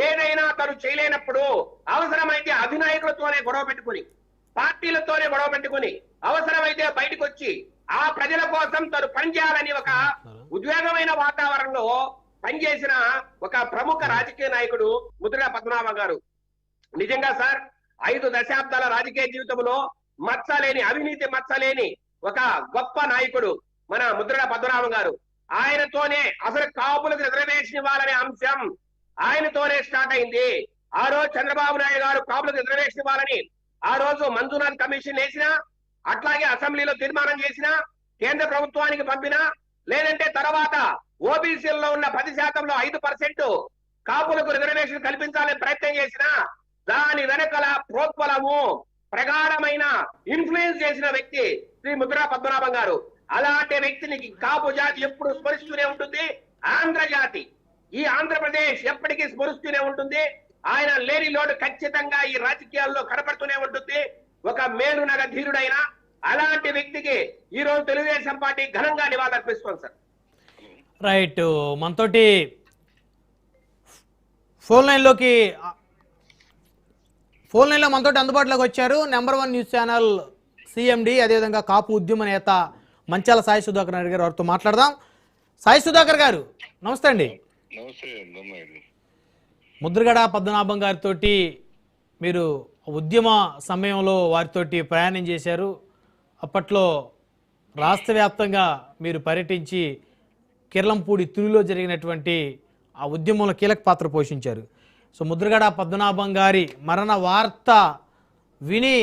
ఏదైనా తను చేయలేనప్పుడు అవసరమైతే అధినాయకులతోనే గొడవ పెట్టుకుని, పార్టీలతోనే గొడవ పెట్టుకుని, అవసరమైతే బయటకు వచ్చి ఆ ప్రజల కోసం తను పనిచేయాలని ఒక ఉద్వేగమైన వాతావరణంలో పనిచేసిన ఒక ప్రముఖ రాజకీయ నాయకుడు ముద్రగడ పద్మనాభం గారు. నిజంగా సార్, 5 దశాబ్దాల రాజకీయ జీవితంలో మచ్చలేని, అవినీతి మచ్చలేని ఒక గొప్ప నాయకుడు మన ముద్రగడ పద్మనాభం గారు. ఆయనతోనే అసలు కాపులకు రిజర్వేషన్ ఇవ్వాలనే అంశం ఆయనతోనే స్టార్ట్ అయింది. ఆ రోజు చంద్రబాబు నాయుడు గారు కాపులకు రిజర్వేషన్ ఇవ్వాలని ఆ రోజు మంజునాథ్ కమిషన్ వేసినా, అట్లాగే అసెంబ్లీలో తీర్మానం చేసినా, కేంద్ర ప్రభుత్వానికి పంపినా, లేదంటే తర్వాత ఓబీసీల్లో ఉన్న 10%లో 5% కాపులకు రిజర్వేషన్ కల్పించాలని ప్రయత్నం చేసినా, దాని వెనకల ప్రోత్బలము, ప్రగాఢమైన ఇన్ఫ్లుయెన్స్ చేసిన వ్యక్తి శ్రీ ముద్రగడ పద్మనాభం గారు. అలాంటి వ్యక్తిని కాపు జాతి ఎప్పుడు స్మరిస్తూనే ఉంటుంది. ఆంధ్ర జాతి, ఈ ఆంధ్రప్రదేశ్ ఎప్పటికీ స్మరిస్తూనే ఉంటుంది. ఆయన లేని లోటు ఖచ్చితంగా ఈ రాజకీయాల్లో కనపడుతూనే ఉంటుంది. ఒక మేలునగ ధీరుడైన అలాంటి వ్యక్తికి ఈ రోజు తెలుగుదేశం పార్టీ ఘనంగా నివాళులర్పిస్తోంది సార్. రైట్, మనతోటి ఫోన్ లైన్లో మనతోటి అందుబాటులోకి వచ్చారు నెంబర్ 1 న్యూస్ ఛానల్ సిఎండి, అదేవిధంగా కాపు ఉద్యమ నేత మంచాల సాయి సుధాకర్ నాయుడు గారు. వారితో మాట్లాడదాం. సాయి సుధాకర్ గారు, నమస్తే అండి. ముద్రగడ పద్మనాభం గారితో మీరు ఉద్యమ సమయంలో వారితోటి ప్రయాణం చేశారు. అప్పట్లో రాష్ట్ర వ్యాప్తంగా మీరు పర్యటించి కిర్లంపూడి తునిలో జరిగినటువంటి ఆ ఉద్యమంలో కీలక పాత్ర పోషించారు. సో ముద్రగడ పద్మనాభం గారి మరణ వార్త విని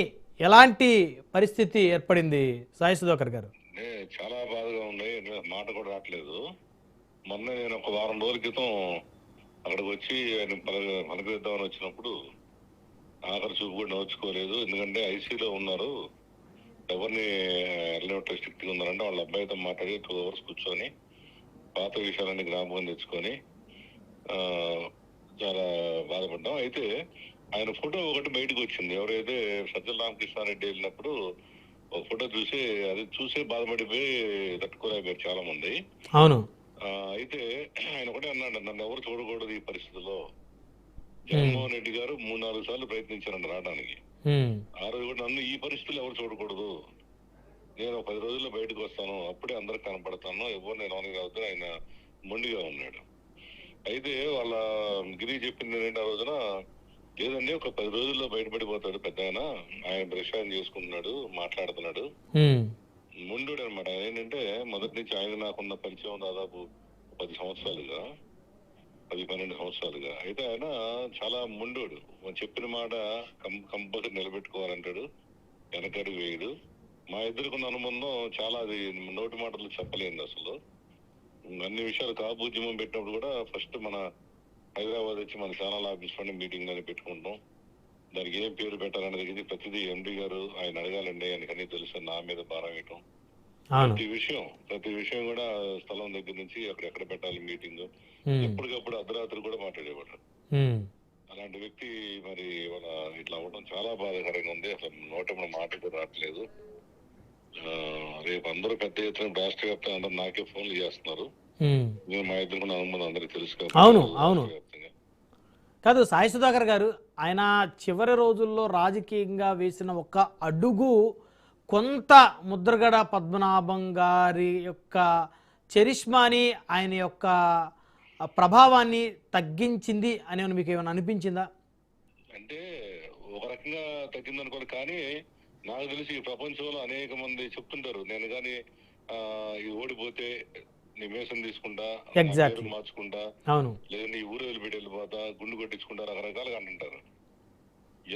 ఎలాంటి పరిస్థితి ఏర్పడింది సాయి సుధాకర్ గారు? చాలా బాధగా ఉంది, మాట కూడా రావట్లేదు. మొన్న నేను ఒక వారం రోజుల క్రితం అక్కడికి వచ్చి ఆయన పలకరిద్దామని వచ్చినప్పుడు ఆఖరి చూపు కూడా నోచుకోలేదు. ఎందుకంటే ఐసీలో ఉన్నారు, ఎవరిని వెళ్ళినట్టు స్ట్రిక్ట్గా ఉన్నారంటే వాళ్ళ అబ్బాయితో మాట్లాడి 2 hours కూర్చొని పాత విషయాలన్నీ జ్ఞాపకం తెచ్చుకొని చాలా బాధపడ్డాం. అయితే ఆయన ఫోటో ఒకటి బయటకు వచ్చింది. ఎవరైతే సజ్జల రామకృష్ణారెడ్డి వెళ్ళినప్పుడు ఒక ఫోటో చూసే బాధపడిపోయి తట్టుకోలేకపోయారు చాలా మంది. అవును. అయితే ఆయన ఒకటే అన్నాడు, నన్ను ఎవరు చూడకూడదు ఈ పరిస్థితుల్లో. జగన్మోహన్ రెడ్డి గారు 3-4 సార్లు ప్రయత్నించారంట రావడానికి. ఆ రోజు కూడా నన్ను ఈ పరిస్థితులు ఎవరు చూడకూడదు, నేను 10 రోజుల్లో బయటకు వస్తాను, అప్పుడే అందరికి కనపడతాను, ఎవరు నేను లోనికి రావద్దు ఆయన మొండిగా ఉన్నాడు. అయితే వాళ్ళ గిరి చెప్పింది ఏంటంటే ఆ రోజున, లేదండి ఒక 10 రోజుల్లో బయటపడిపోతాడు పెద్ద ఆయన ప్రక్షాళన చేసుకుంటున్నాడు, మాట్లాడుతున్నాడు. మొండుడు అనమాట. ఆయన ఏంటంటే మొదటి నుంచి ఆయన నాకున్న పరిచయం దాదాపు 10 సంవత్సరాలుగా, 10-12 సంవత్సరాలుగా. అయితే ఆయన చాలా మొండోడు, చెప్పిన మాట కంపల్సరీ నిలబెట్టుకోవాలంటాడు, వెనకడుగు వేయడు. మా ఇద్దరికున్న అనుబంధం చాలా, అది నోటి మాటలు చెప్పలేదు అసలు. అన్ని విషయాలు కాపుద్యమం పెట్టినప్పుడు కూడా ఫస్ట్ మన హైదరాబాద్ వచ్చి మన ఛానల్ ఆఫీస్ లోనే మీటింగ్ అని పెట్టుకుంటాం. దానికి ఏం పేరు పెట్టాలనేది ప్రతిదీ ఎండి గారు ఆయన అడగాలండి, ఆయనకన్నీ తెలుసు, నా మీద భారం వేయటం. ప్రతి విషయం కూడా స్థలం దగ్గర నుంచి ఎక్కడ పెట్టాలి మీటింగ్, ఎప్పటికప్పుడు అర్ధరాత్రి కూడా మాట్లాడేవాడు. అలాంటి వ్యక్తి మరి వాళ్ళ ఇట్లా అవ్వడం చాలా బాధాకరంగా ఉంది. అసలు నోట మాట కూడా రావట్లేదు. రేపు అందరూ పెద్ద ఎత్తున రాష్ట్ర వ్యాప్తంగా అందరూ నాకే ఫోన్లు చేస్తున్నారు. నేను మా ఇద్దరు అనుమతి అందరికి తెలుసు. అవును కాదు సాయి సుధాకర్ గారు, ఆయన చివరి రోజుల్లో రాజకీయంగా వేసిన ఒక అడుగు కొంత ముద్రగడ పద్మనాభం గారి యొక్క చరిష్మాని, ఆయన యొక్క ప్రభావాన్ని తగ్గించింది అని మీకు ఏమైనా అనిపించిందా? అంటే ఒక రకంగా తగ్గిందనుకోండి, కానీ నాకు తెలిసి ఈ ప్రపంచంలో అనేక మంది చెప్తుంటారు, నేను కానీ ఇది ఓడిపోతే నీ మేసం తీసుకుంటా, మార్చుకుంటా, లేదా నీ ఊరు వదిలిపెట్టి వెళ్ళిపోతా, గుండు కొట్టించుకుంటా, రకరకాలుగా అంటుంటారు.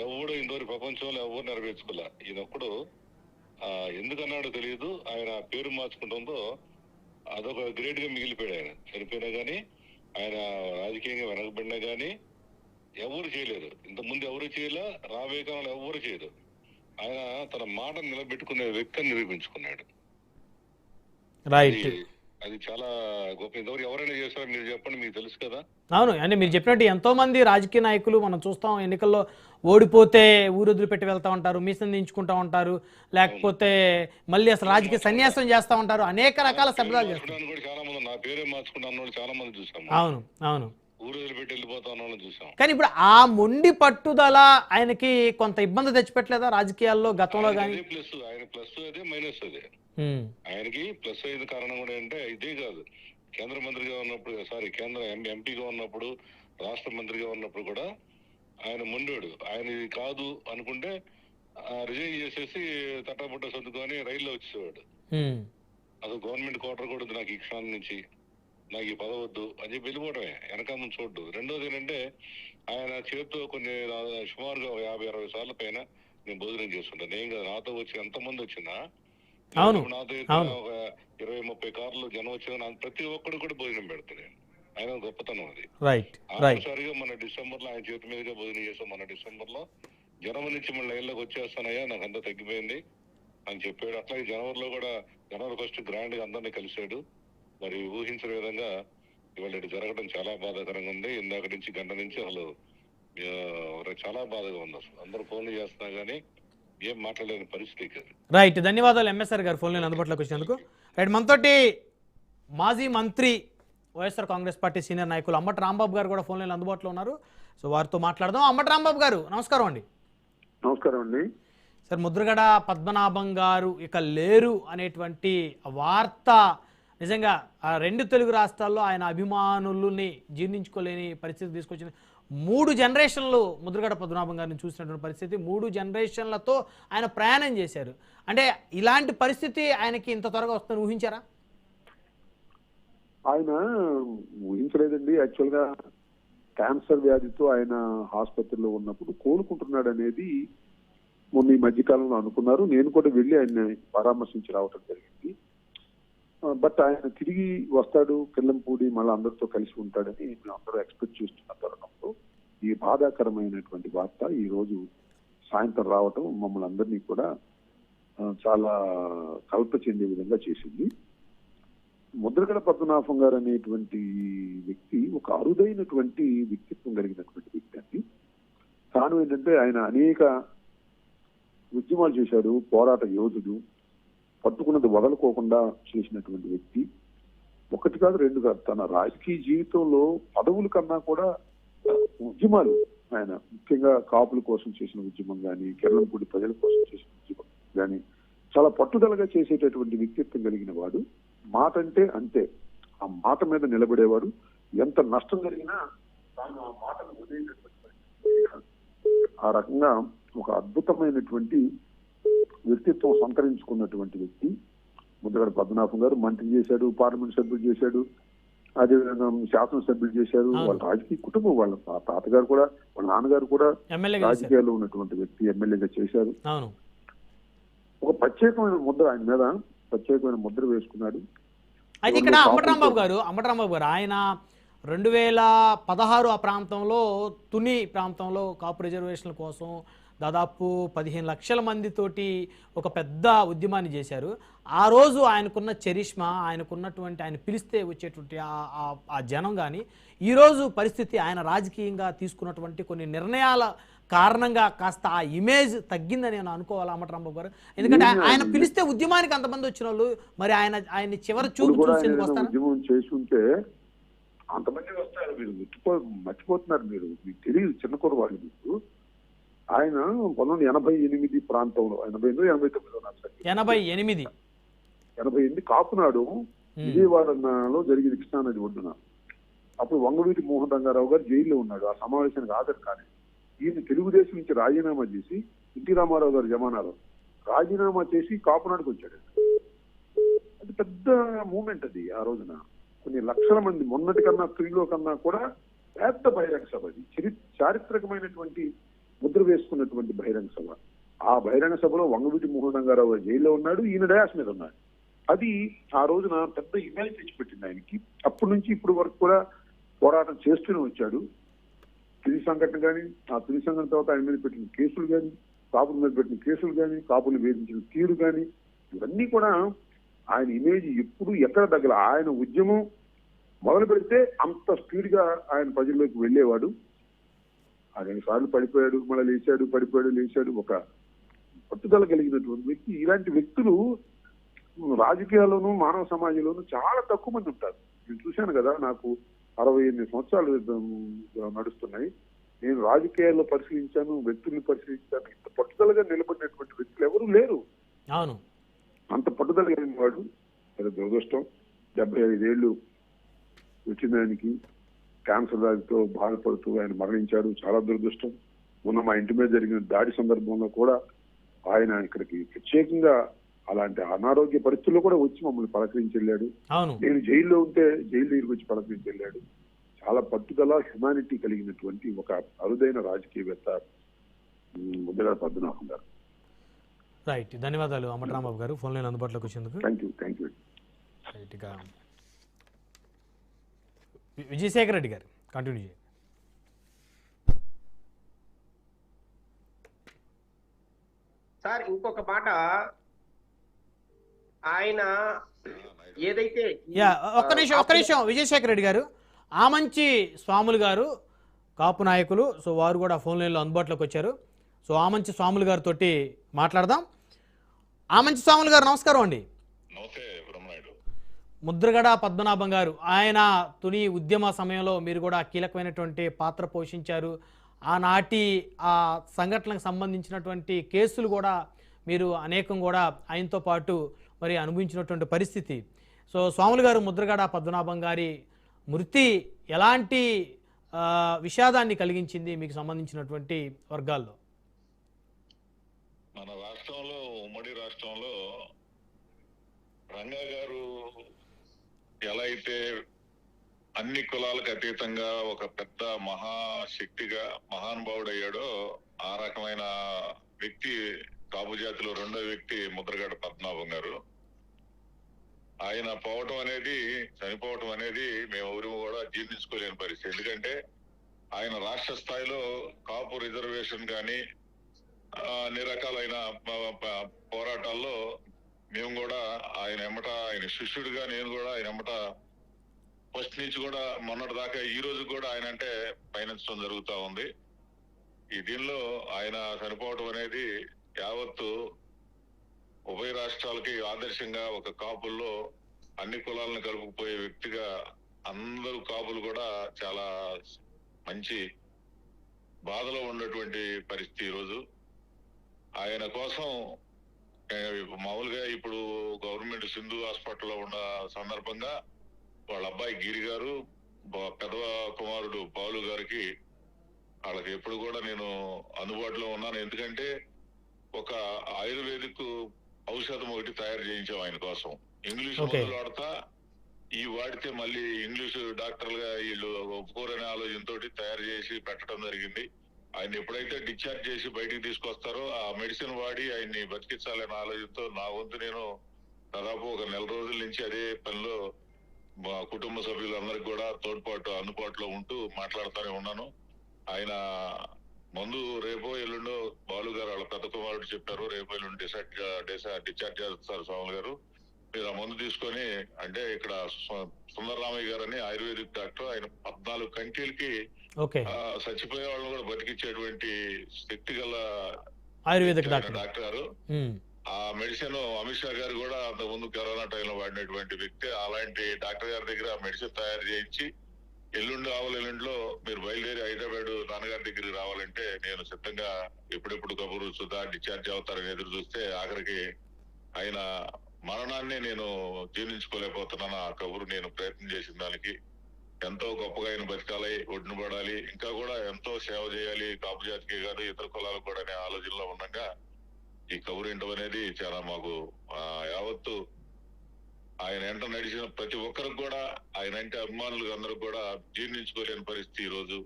ఎవడు ఇంతవరకు ప్రపంచంలో ఎవరు నెరవేర్చుకోలే. ఈయనొక్కడు ఎందుకన్నాడో తెలియదు, ఆయన పేరు మార్చుకుంటుందో అదొక గ్రేట్ గా మిగిలిపోయాడు. ఆయన చనిపోయినా గానీ, ఆయన రాజకీయంగా వెనకబడినా గానీ ఎవరు చేయలేదు, ఇంతకుముందు ఎవరు చేయలే, రాబోయే కాలంలో ఎవరు చేయదు. ఆయన తన మాట నిలబెట్టుకునే వ్యక్తిని నిరూపించుకున్నాడు. అది చాలా గొప్ప. ఇంతవరకు ఎవరైనా చేస్తారో మీరు చెప్పండి, మీకు తెలుసు కదా. అవును, అంటే మీరు చెప్పినట్టు ఎంతో మంది రాజకీయ నాయకులు మనం చూస్తాం, ఎన్నికల్లో ఓడిపోతే ఊరు వదిలిపెట్టి వెళ్తా ఉంటారు, మీసం దించుకుంటా ఉంటారు, లేకపోతే మళ్ళీ అసలు రాజకీయ సన్యాసం చేస్తా ఉంటారు, అనేక రకాల శబ్దాలు చేస్తారు. చాలా మంది నా పేరే మార్చుకుంటా చాలా మంది చూసాం. అవును ఊరు వదిలిపెట్టి వెళ్ళిపోతా చూసాం. కానీ ఇప్పుడు ఆ మొండి పట్టుదల ఆయనకి కొంత ఇబ్బంది తెచ్చిపెట్టలేదా రాజకీయాల్లో గతంలో కానీ? ప్లస్ ఆయన ప్లస్ అదే, మైనస్ అదే. ఆయనకి ప్లస్ అయిన కారణం కూడా అంటే ఇదే కాదు, కేంద్ర మంత్రిగా ఉన్నప్పుడు, కేంద్ర ఎంపీగా ఉన్నప్పుడు, రాష్ట్ర మంత్రిగా ఉన్నప్పుడు కూడా ఆయన మొండోడు. ఆయన ఇది కాదు అనుకుంటే రిజైన్ చేసేసి తట్టబుట్ట సర్దుకొని రైల్లో వచ్చేవాడు. అసలు గవర్నమెంట్ క్వార్టర్ కూడా నాకు ఈ క్షణం నుంచి, నాకు ఈ పదవద్దు అని చెప్పి వెళ్ళిపోవడమే, వెనక ముందు చూడ్డు. రెండోది ఏంటంటే ఆయన చేతితో కొన్ని సుమారుగా 50-60 సార్లు పైన నేను భోజనం చేస్తుంటాను. నేను కదా, నాతో వచ్చి ఎంతమంది వచ్చినా, నాతో ఒక 20-30 కార్లు జనం వచ్చిన ప్రతి ఒక్కడు కూడా భోజనం పెడతాను. ఆయన గొప్పతనం అది. ఆఖరిసారిగా మన డిసెంబర్ లో ఆయన చేతి మీదుగా భోజనం చేసాం. మన డిసెంబర్ లో జనవరి నుంచి మన లైన్లోకి వచ్చేస్తానయ్యా, నాకు అంతా తగ్గిపోయింది అని చెప్పాడు. అట్లాగే జనవరిలో కూడా, జనవరి ఫస్ట్ గ్రాండ్ గా అందరినీ కలిశాడు. మరి ఊహించిన విధంగా ఇవాళ జరగడం చాలా బాధాకరంగా ఉంది. ఇందాక నుంచి గంట నుంచి అసలు చాలా బాధగా ఉంది. అసలు అందరూ ఫోన్లు చేస్తున్నా గానీ ఏం మాట్లాడలేని పరిస్థితి. రైట్, ధన్యవాదాలు ఎంఎస్ఆర్ గారు ఫోన్ లైన్ అందుబాటులోకి వచ్చినందుకు. రైట్, మనతోటి మాజీ మంత్రి, వైఎస్ఆర్ కాంగ్రెస్ పార్టీ సీనియర్ నాయకులు అమ్మటి రాంబాబు గారు కూడా ఫోన్ లైన్ అందుబాటులో ఉన్నారు. సో వారితో మాట్లాడదాం. అమ్మటి రాంబాబు గారు నమస్కారం అండి. నమస్కారం అండి సార్, ముద్రగడ పద్మనాభం గారు ఇక లేరు అనేటువంటి వార్త నిజంగా ఆ 2 తెలుగు రాష్ట్రాల్లో ఆయన అభిమానులని జీర్ణించుకోలేని పరిస్థితి తీసుకొచ్చింది. 3 జనరేషన్లు ముద్రగడ పద్మనాభం గారిని చూసినటువంటి పరిస్థితి, 3 జనరేషన్లతో ఆయన ప్రయాణం చేశారు. అంటే ఇలాంటి పరిస్థితి ఆయనకి ఇంత త్వరగా వస్తుందని ఊహించారా? ఆయన ఊహించలేదండి. యాక్చువల్గా క్యాన్సర్ వ్యాధితో ఆయన ఆసుపత్రిలో ఉన్నప్పుడు కోలుకుంటున్నాడు అనేది మొన్న ఈ మధ్యకాలంలో అనుకున్నారు. నేను కూడా వెళ్ళి ఆయన పరామర్శించి రావటం జరిగింది. బట్ ఆయన తిరిగి వస్తాడు, కిల్లంపూడి మళ్ళీ అందరితో కలిసి ఉంటాడని మేము అందరూ ఎక్స్పెక్ట్ చేస్తున్న తరుణంలో ఈ బాధాకరమైనటువంటి వార్త ఈ రోజు సాయంత్రం రావటం మమ్మల్ని అందరినీ కూడా చాలా కల్ప చెందే విధంగా చేసింది. ముద్రగడ పద్మనాభం గారు అనేటువంటి వ్యక్తి ఒక అరుదైనటువంటి వ్యక్తిత్వం కలిగినటువంటి వ్యక్తి అండి. కారణం ఏంటంటే ఆయన అనేక ఉద్యమాలు చేశాడు, పోరాట యోధుడు, పట్టుకున్నది వదలుకోకుండా చేసినటువంటి వ్యక్తి. 1 కాదు 2 కాదు, తన రాజకీయ జీవితంలో పదవుల కన్నా కూడా ఉద్యమాలు, ఆయన ముఖ్యంగా కాపుల కోసం చేసిన ఉద్యమం కానీ, కిర్లంపూడి ప్రజల కోసం చేసిన ఉద్యమం కానీ, చాలా పట్టుదలగా చేసేటటువంటి వ్యక్తిత్వం కలిగిన వాడు. మాట అంటే అంతే, ఆ మాట మీద నిలబడేవాడు. ఎంత నష్టం జరిగినా తాను ఆ మాటను వదిలేటటువంటి పరిస్థితి కాదు. ఆ రకంగా ఒక అద్భుతమైనటువంటి వ్యక్తిత్వం సంతరించుకున్నటువంటి వ్యక్తి ముద్రగడ పద్మనాభం గారు. మంత్రి చేశాడు, పార్లమెంట్ సభ్యుడు చేశాడు, అదేవిధంగా శాసనసభ్యులు చేశారు. వాళ్ళ రాజకీయ కుటుంబం, వాళ్ళ తాతగారు కూడా, వాళ్ళ నాన్నగారు కూడా రాజకీయాల్లో ఉన్నటువంటి వ్యక్తి, ఎమ్మెల్యేగా చేశారు. ఒక ప్రత్యేకమైన ముద్ర ఆయన మీద ప్రత్యేకమైన ముద్ర వేసుకున్నాడు. అయితే ఇక్కడ అంబటరాంబాబు గారు ఆయన 2016 ఆ ప్రాంతంలో తుని ప్రాంతంలో కాపు రిజర్వేషన్ల కోసం దాదాపు 15 లక్షల మందితోటి ఒక పెద్ద ఉద్యమాన్ని చేశారు. ఆ రోజు ఆయనకున్న చరిష్మా, ఆయనకున్నటువంటి, ఆయన పిలిస్తే వచ్చేటువంటి ఆ జనం కానీ ఈరోజు పరిస్థితి, ఆయన రాజకీయంగా తీసుకున్నటువంటి కొన్ని నిర్ణయాల కారణంగా కాస్త ఆ ఇమేజ్ తగ్గిందని నేను అనుకోవాలి అంబటరాంబాబు గారు. ఎందుకంటే ఆయన పిలిస్తే ఉద్యమానికి అంతమంది వచ్చిన వాళ్ళు, మరి ఆయన చివరి చూపు చూసేందుకు వస్తారు. ఉద్యమం చేసుకుంటే అంతమంది వస్తారు, మీరు మర్చిపోతున్నారు. మీకు తెలియదు, చిన్న కుర్రవాళ్ళు మీకు. ఆయన 1988 ప్రాంతంలో 88 కాపునాడు విజయవాడలో జరిగింది, కృష్ణానది ఒడ్డున. అప్పుడు వంగవీటి మోహన్ రంగారావు గారు జైల్లో ఉన్నాడు. ఆ సమావేశానికి హాజరు కానీ ఈయన తెలుగుదేశం నుంచి రాజీనామా చేసి ఎన్టీ రామారావు గారు జమానాలో రాజీనామా చేసి కాపునాడుకు వచ్చాడు. అది పెద్ద మూమెంట్ అది. ఆ రోజున కొన్ని లక్షల మంది, మొన్నటి కన్నా త్రీలో కన్నా కూడా పెద్ద బహిరంగ సభ అది. చారిత్రకమైనటువంటి ముద్ర వేసుకున్నటువంటి బహిరంగ సభ. ఆ బహిరంగ సభలో వంగవీటి మోహన్ రంగారావు గారు జైల్లో ఉన్నాడు, ఈయన డయాస్ మీద ఉన్నాడు. అది ఆ రోజున పెద్ద ఇమేజ్ తెచ్చిపెట్టింది ఆయనకి. అప్పటి నుంచి ఇప్పుడు వరకు కూడా పోరాటం చేస్తూనే వచ్చాడు. తుది సంఘటన కానీ, ఆ తుది సంఘటన తర్వాత ఆయన మీద పెట్టిన కేసులు కానీ, కాపుల మీద పెట్టిన కేసులు కానీ, కాపులు వేధించిన తీరు కానీ, ఇవన్నీ కూడా ఆయన ఇమేజ్ ఎప్పుడు ఎక్కడ తగ్గల. ఆయన ఉద్యమం మొదలు పెడితే అంత స్పీడ్ గా ఆయన ప్రజల్లోకి వెళ్ళేవాడు. ఆ 2 సార్లు పడిపోయాడు, మళ్ళీ లేచాడు, పడిపోయాడు, లేచాడు. ఒక పట్టుదల కలిగినటువంటి వ్యక్తి. ఇలాంటి వ్యక్తులు రాజకీయాల్లోనూ మానవ సమాజంలోనూ చాలా తక్కువ మంది ఉంటారు. నేను చూశాను కదా, నాకు 68 సంవత్సరాలు నడుస్తున్నాయి. నేను రాజకీయాల్లో పరిశీలించాను, వ్యక్తుల్ని పరిశీలించాను. ఇంత పట్టుదలగా నిలబడినటువంటి వ్యక్తులు ఎవరు లేరు. అవును, అంత పట్టుదల కలిగిన వాడు. అది దురదృష్టం. 75 ఏళ్ళు వచ్చిన ఆయనకి క్యాన్సర్ వ్యాధితో బాధపడుతూ ఆయన మరణించారు. చాలా దురదృష్టం. మొన్న మా ఇంటి మీద జరిగిన దాడి సందర్భంలో కూడా ఆయన ఇక్కడికి ప్రత్యేకంగా అలాంటి అనారోగ్య పరిస్థితుల్లో కూడా వచ్చి మమ్మల్ని పలకరించి వెళ్ళాడు. నేను జైల్లో ఉంటే జైలు దగ్గరికి వచ్చి పలకరించి వెళ్ళాడు. చాలా పట్టుదల, హ్యుమానిటీ కలిగినటువంటి ఒక అరుదైన రాజకీయవేత్త ముద్రగడ పద్మనాభం గారు. రైట్, ధన్యవాదాలు అంబటరాంబాబు గారు ఫోన్ లైన్ అందుబాటులోకి వచ్చేందుకు. Thank you. రైట్గా విజయశేఖర్ రెడ్డి గారు కంటిన్యూ చేయండి. సార్ ఇంకొక మాట, ఆయన ఏదైతే ఒక్క నిమిషం విజయశేఖర్ రెడ్డి గారు, ఆమంచి స్వాములు గారు కాపు నాయకులు, సో వారు కూడా ఫోన్ లైన్లో అందుబాటులోకి వచ్చారు. సో ఆమంచి స్వాములు గారితో మాట్లాడదాం. ఆమంచి స్వాములు గారు నమస్కారం అండి. ముద్రగడ పద్మనాభం గారు, ఆయన తుని ఉద్యమ సమయంలో మీరు కూడా కీలకమైనటువంటి పాత్ర పోషించారు. ఆనాటి ఆ సంఘటనలకు సంబంధించినటువంటి కేసులు కూడా మీరు అనేకం కూడా ఆయనతో పాటు మరి అనుభవించినటువంటి పరిస్థితి. సో స్వాములు గారు, ముద్రగడ పద్మనాభం గారి మృతి ఎలాంటి విషాదాన్ని కలిగించింది మీకు సంబంధించినటువంటి వర్గాల్లో? మన రాష్ట్రంలో, ఉమ్మడి రాష్ట్రంలో రంగా గారు ఎలా అయితే అన్ని కులాలకు అతీతంగా ఒక పెద్ద మహాశక్తిగా మహానుభావుడు అయ్యాడో, ఆ రకమైన వ్యక్తి కాపు జాతిలో రెండో వ్యక్తి ముద్రగడ పద్మనాభం గారు. ఆయన చనిపోవటం అనేది మేమెవరూ కూడా జీర్ణించుకోలేని పరిస్థితి. ఎందుకంటే ఆయన రాష్ట్ర స్థాయిలో కాపు రిజర్వేషన్ కానీ అన్ని రకాలైన పోరాటాల్లో మేము కూడా ఆయన శిష్యుడిగా నేను కూడా ఆయన ఎమ్మట ఫస్ట్ నుంచి కూడా మొన్నటి దాకా ఈ రోజు కూడా ఆయన అంటే పయనించడం జరుగుతూ ఉంది. ఈ దీనిలో ఆయన చనిపోవటం అనేది యావత్తు ఉభయ రాష్ట్రాలకి ఆదర్శంగా, ఒక కాపుల్లో అన్ని కులాలను కలుపుకుపోయే వ్యక్తిగా అందరూ కాపులు కూడా చాలా మంచి బాధలో ఉన్నటువంటి పరిస్థితి ఈరోజు. ఆయన కోసం మామూలుగా ఇప్పుడు గవర్నమెంట్ సింధు హాస్పిటల్లో ఉన్న సందర్భంగా వాళ్ళ అబ్బాయి గిరి గారు, పెద్ద కుమారుడు బాలు గారికి వాళ్ళకి ఎప్పుడు కూడా నేను అందుబాటులో ఉన్నాను. ఎందుకంటే ఒక ఆయుర్వేదిక్ ఔషధం ఒకటి తయారు చేయించాం ఆయన కోసం. ఇంగ్లీష్ మందులు వాడతా ఈ వాడితే మళ్ళీ ఇంగ్లీషు డాక్టర్లుగా వీళ్ళు ఒప్పుకోరనే ఆలోచనతో తయారు చేసి పెట్టడం జరిగింది. ఆయన ఎప్పుడైతే డిశ్చార్జ్ చేసి బయటికి తీసుకొస్తారో ఆ మెడిసిన్ వాడి ఆయన్ని బతికించాలనే ఆలోచనతో నా వంతు నేను దాదాపు ఒక 4 రోజుల నుంచి అదే పనిలో మా కుటుంబ సభ్యులందరికీ కూడా తోడ్పాటు అందుబాటులో ఉంటూ మాట్లాడుతూనే ఉన్నాను. ఆయన ముందు రేపో ఎల్లుండో బాలు గారు వాళ్ళ పెద్ద కుమారుడు చెప్పారు, రేపో ఎల్లుండి డిశ్చార్జ్ చేస్తారు స్వామి గారు, మీరు ఆ మందు తీసుకొని, అంటే ఇక్కడ సుందరరామయ్య గారు అని ఆయుర్వేదిక్ డాక్టర్, ఆయన 14 కంట్రీలకి చచ్చిపోయే వాళ్ళని కూడా బతికించేటువంటి శక్తి గల ఆయుర్వేదిక్ డాక్టర్ గారు. ఆ మెడిసిన్ అమిత్ షా గారు కూడా అంత ముందు కరోనా టైంలో వాడినటువంటి వ్యక్తి. అలాంటి డాక్టర్ గారి దగ్గర మెడిసిన్ తయారు చేయించి ఎల్లుండిలో మీరు బయలుదేరి హైదరాబాద్ నాన్నగారి దగ్గరికి రావాలంటే నేను సిద్ధంగా ఎప్పుడెప్పుడు కబురు సుధా డిశ్చార్జ్ అవుతారని ఎదురు చూస్తే ఆఖరికి ఆయన మరణాన్ని నేను జీర్ణించుకోలేకపోతున్నాను. ఆ కబురు నేను ప్రయత్నం చేసిన దానికి ఎంతో గొప్పగా ఆయన బతకాలి, ఒడ్డున పడాలి, ఇంకా కూడా ఎంతో సేవ చేయాలి కాపు జాతికే కాదు ఇతర కులాలకు కూడా అనే ఆలోచనలో ఉండగా ఈ కబురు ఏంటో అనేది చాలా మాకు యావత్తు ఆయన వెంట నడిచిన ప్రతి ఒక్కరికి కూడా, ఆయన అంటే అభిమానులు అందరికి కూడా జీర్ణించుకోలేని పరిస్థితి ఈ రోజు.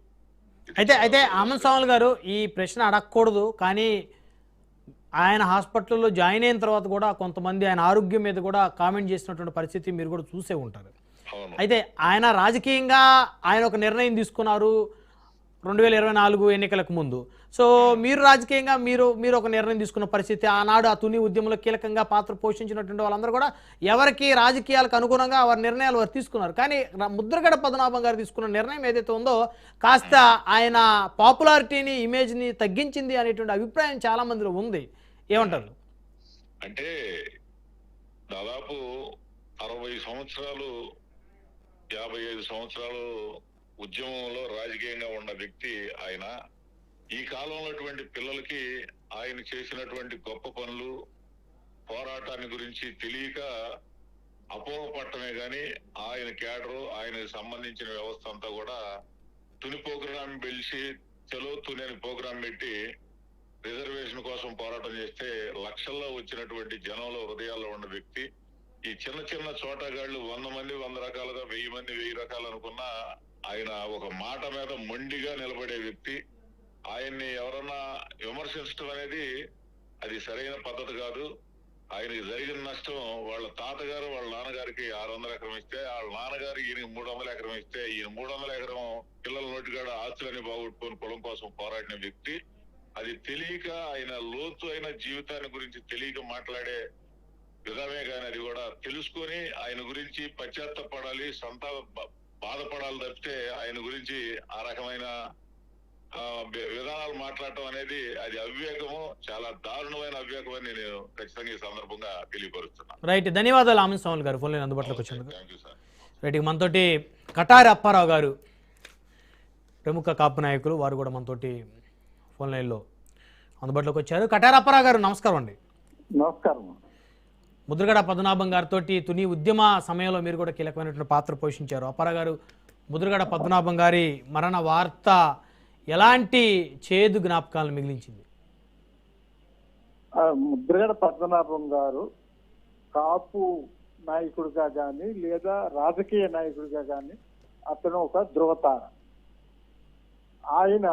అయితే ఆమంత్ స్వాములు గారు ఈ ప్రశ్న అడగకూడదు, కానీ ఆయన హాస్పిటల్లో జాయిన్ అయిన తర్వాత కూడా కొంతమంది ఆయన ఆరోగ్యం మీద కూడా కామెంట్ చేసినటువంటి పరిస్థితి మీరు కూడా చూసే ఉంటారు. అయితే ఆయన రాజకీయంగా ఆయన ఒక నిర్ణయం తీసుకున్నారు 2024 ఎన్నికలకు ముందు. సో మీరు రాజకీయంగా మీరు ఒక నిర్ణయం తీసుకున్న పరిస్థితి, ఆనాడు ఆ తుని ఉద్యమంలో కీలకంగా పాత్ర పోషించినటువంటి వాళ్ళందరూ కూడా ఎవరికి రాజకీయాలకు అనుగుణంగా వారి నిర్ణయాలు వారు తీసుకున్నారు. కానీ ముద్రగడ పద్మనాభం గారు తీసుకున్న నిర్ణయం ఏదైతే ఉందో కాస్త ఆయన పాపులారిటీని, ఇమేజ్ని తగ్గించింది అనేటువంటి అభిప్రాయం చాలా మందిలో ఉంది. ఏమంటారు? అంటే దాదాపు 60 సంవత్సరాలు 55 సంవత్సరాలు ఉద్యమంలో రాజకీయంగా ఉన్న వ్యక్తి ఆయన. ఈ కాలంలో పిల్లలకి ఆయన చేసినటువంటి గొప్ప పనులు, పోరాటాన్ని గురించి తెలియక అపోహపట్టమే గాని ఆయన క్యాడరు, ఆయనకు సంబంధించిన వ్యవస్థ అంతా కూడా తుని ప్రోగ్రాం పిలిచి చలో తుని అని ప్రోగ్రాం పెట్టి రిజర్వేషన్ కోసం పోరాటం చేస్తే లక్షల్లో వచ్చినటువంటి జనంలో హృదయాల్లో ఉన్న వ్యక్తి. ఈ చిన్న చిన్న చోటగాళ్లు 100 మంది 100 రకాలుగా, 1000 మంది 1000 రకాలు అనుకున్నా ఆయన ఒక మాట మీద మొండిగా నిలబడే వ్యక్తి. ఆయన్ని ఎవరన్నా విమర్శించడం అనేది అది సరైన పద్ధతి కాదు. ఆయనకి జరిగిన నష్టం వాళ్ళ తాతగారు వాళ్ళ నాన్నగారికి 600 ఎకరం ఇస్తే, వాళ్ళ నాన్నగారు ఈయనకి 300 ఎకరం ఇస్తే, ఈయన 300 ఎకరం పిల్లల నోటికాడ ఆస్తులని బాగొట్టుకొని పొలం కోసం పోరాడిన వ్యక్తి. అది తెలియక ఆయన లోతు అయిన జీవితాన్ని గురించి తెలియక మాట్లాడే విధమే కానీ అది కూడా తెలుసుకొని ఆయన గురించి పశ్చాత్తపడాలి, బాధపడాలి తప్పితే ఆయన గురించి ఆ రకమైన విధానాలు మాట్లాడటం అనేది అది అవివేకము, చాలా దారుణమైన అవివేకం అని నేను ఖచ్చితంగా ఈ సందర్భంగా తెలియపరుస్తున్నాను. రైట్, ధన్యవాదాలు ఆమంత్ స్వాములు గారు ఫోన్ లైన్ అందుబాటులోకి వచ్చినందుకు. రైట్, మనతోటి కటారి అప్పారావు గారు ప్రముఖ కాపు నాయకులు, వారు కూడా మనతోటి ఫోన్ లైన్లో అందుబాటులోకి వచ్చారు. కటారి అప్పారావు గారు నమస్కారం అండి. నమస్కారం. ముద్రగడ పద్మనాభం గారితో తుని ఉద్యమ సమయంలో మీరు కూడా కీలకమైనటువంటి పాత్ర పోషించారు. అప్పారావు గారు, ముద్రగడ పద్మనాభం గారి మరణ వార్త ఎలాంటి చేదు జ్ఞాపకాలను మిగిలించింది? ముద్రగడ పద్మనాభం గారు కాపు నాయకుడిగా కానీ లేదా రాజకీయ నాయకుడిగా కానీ అతను ఒక ధృవతార. ఆయన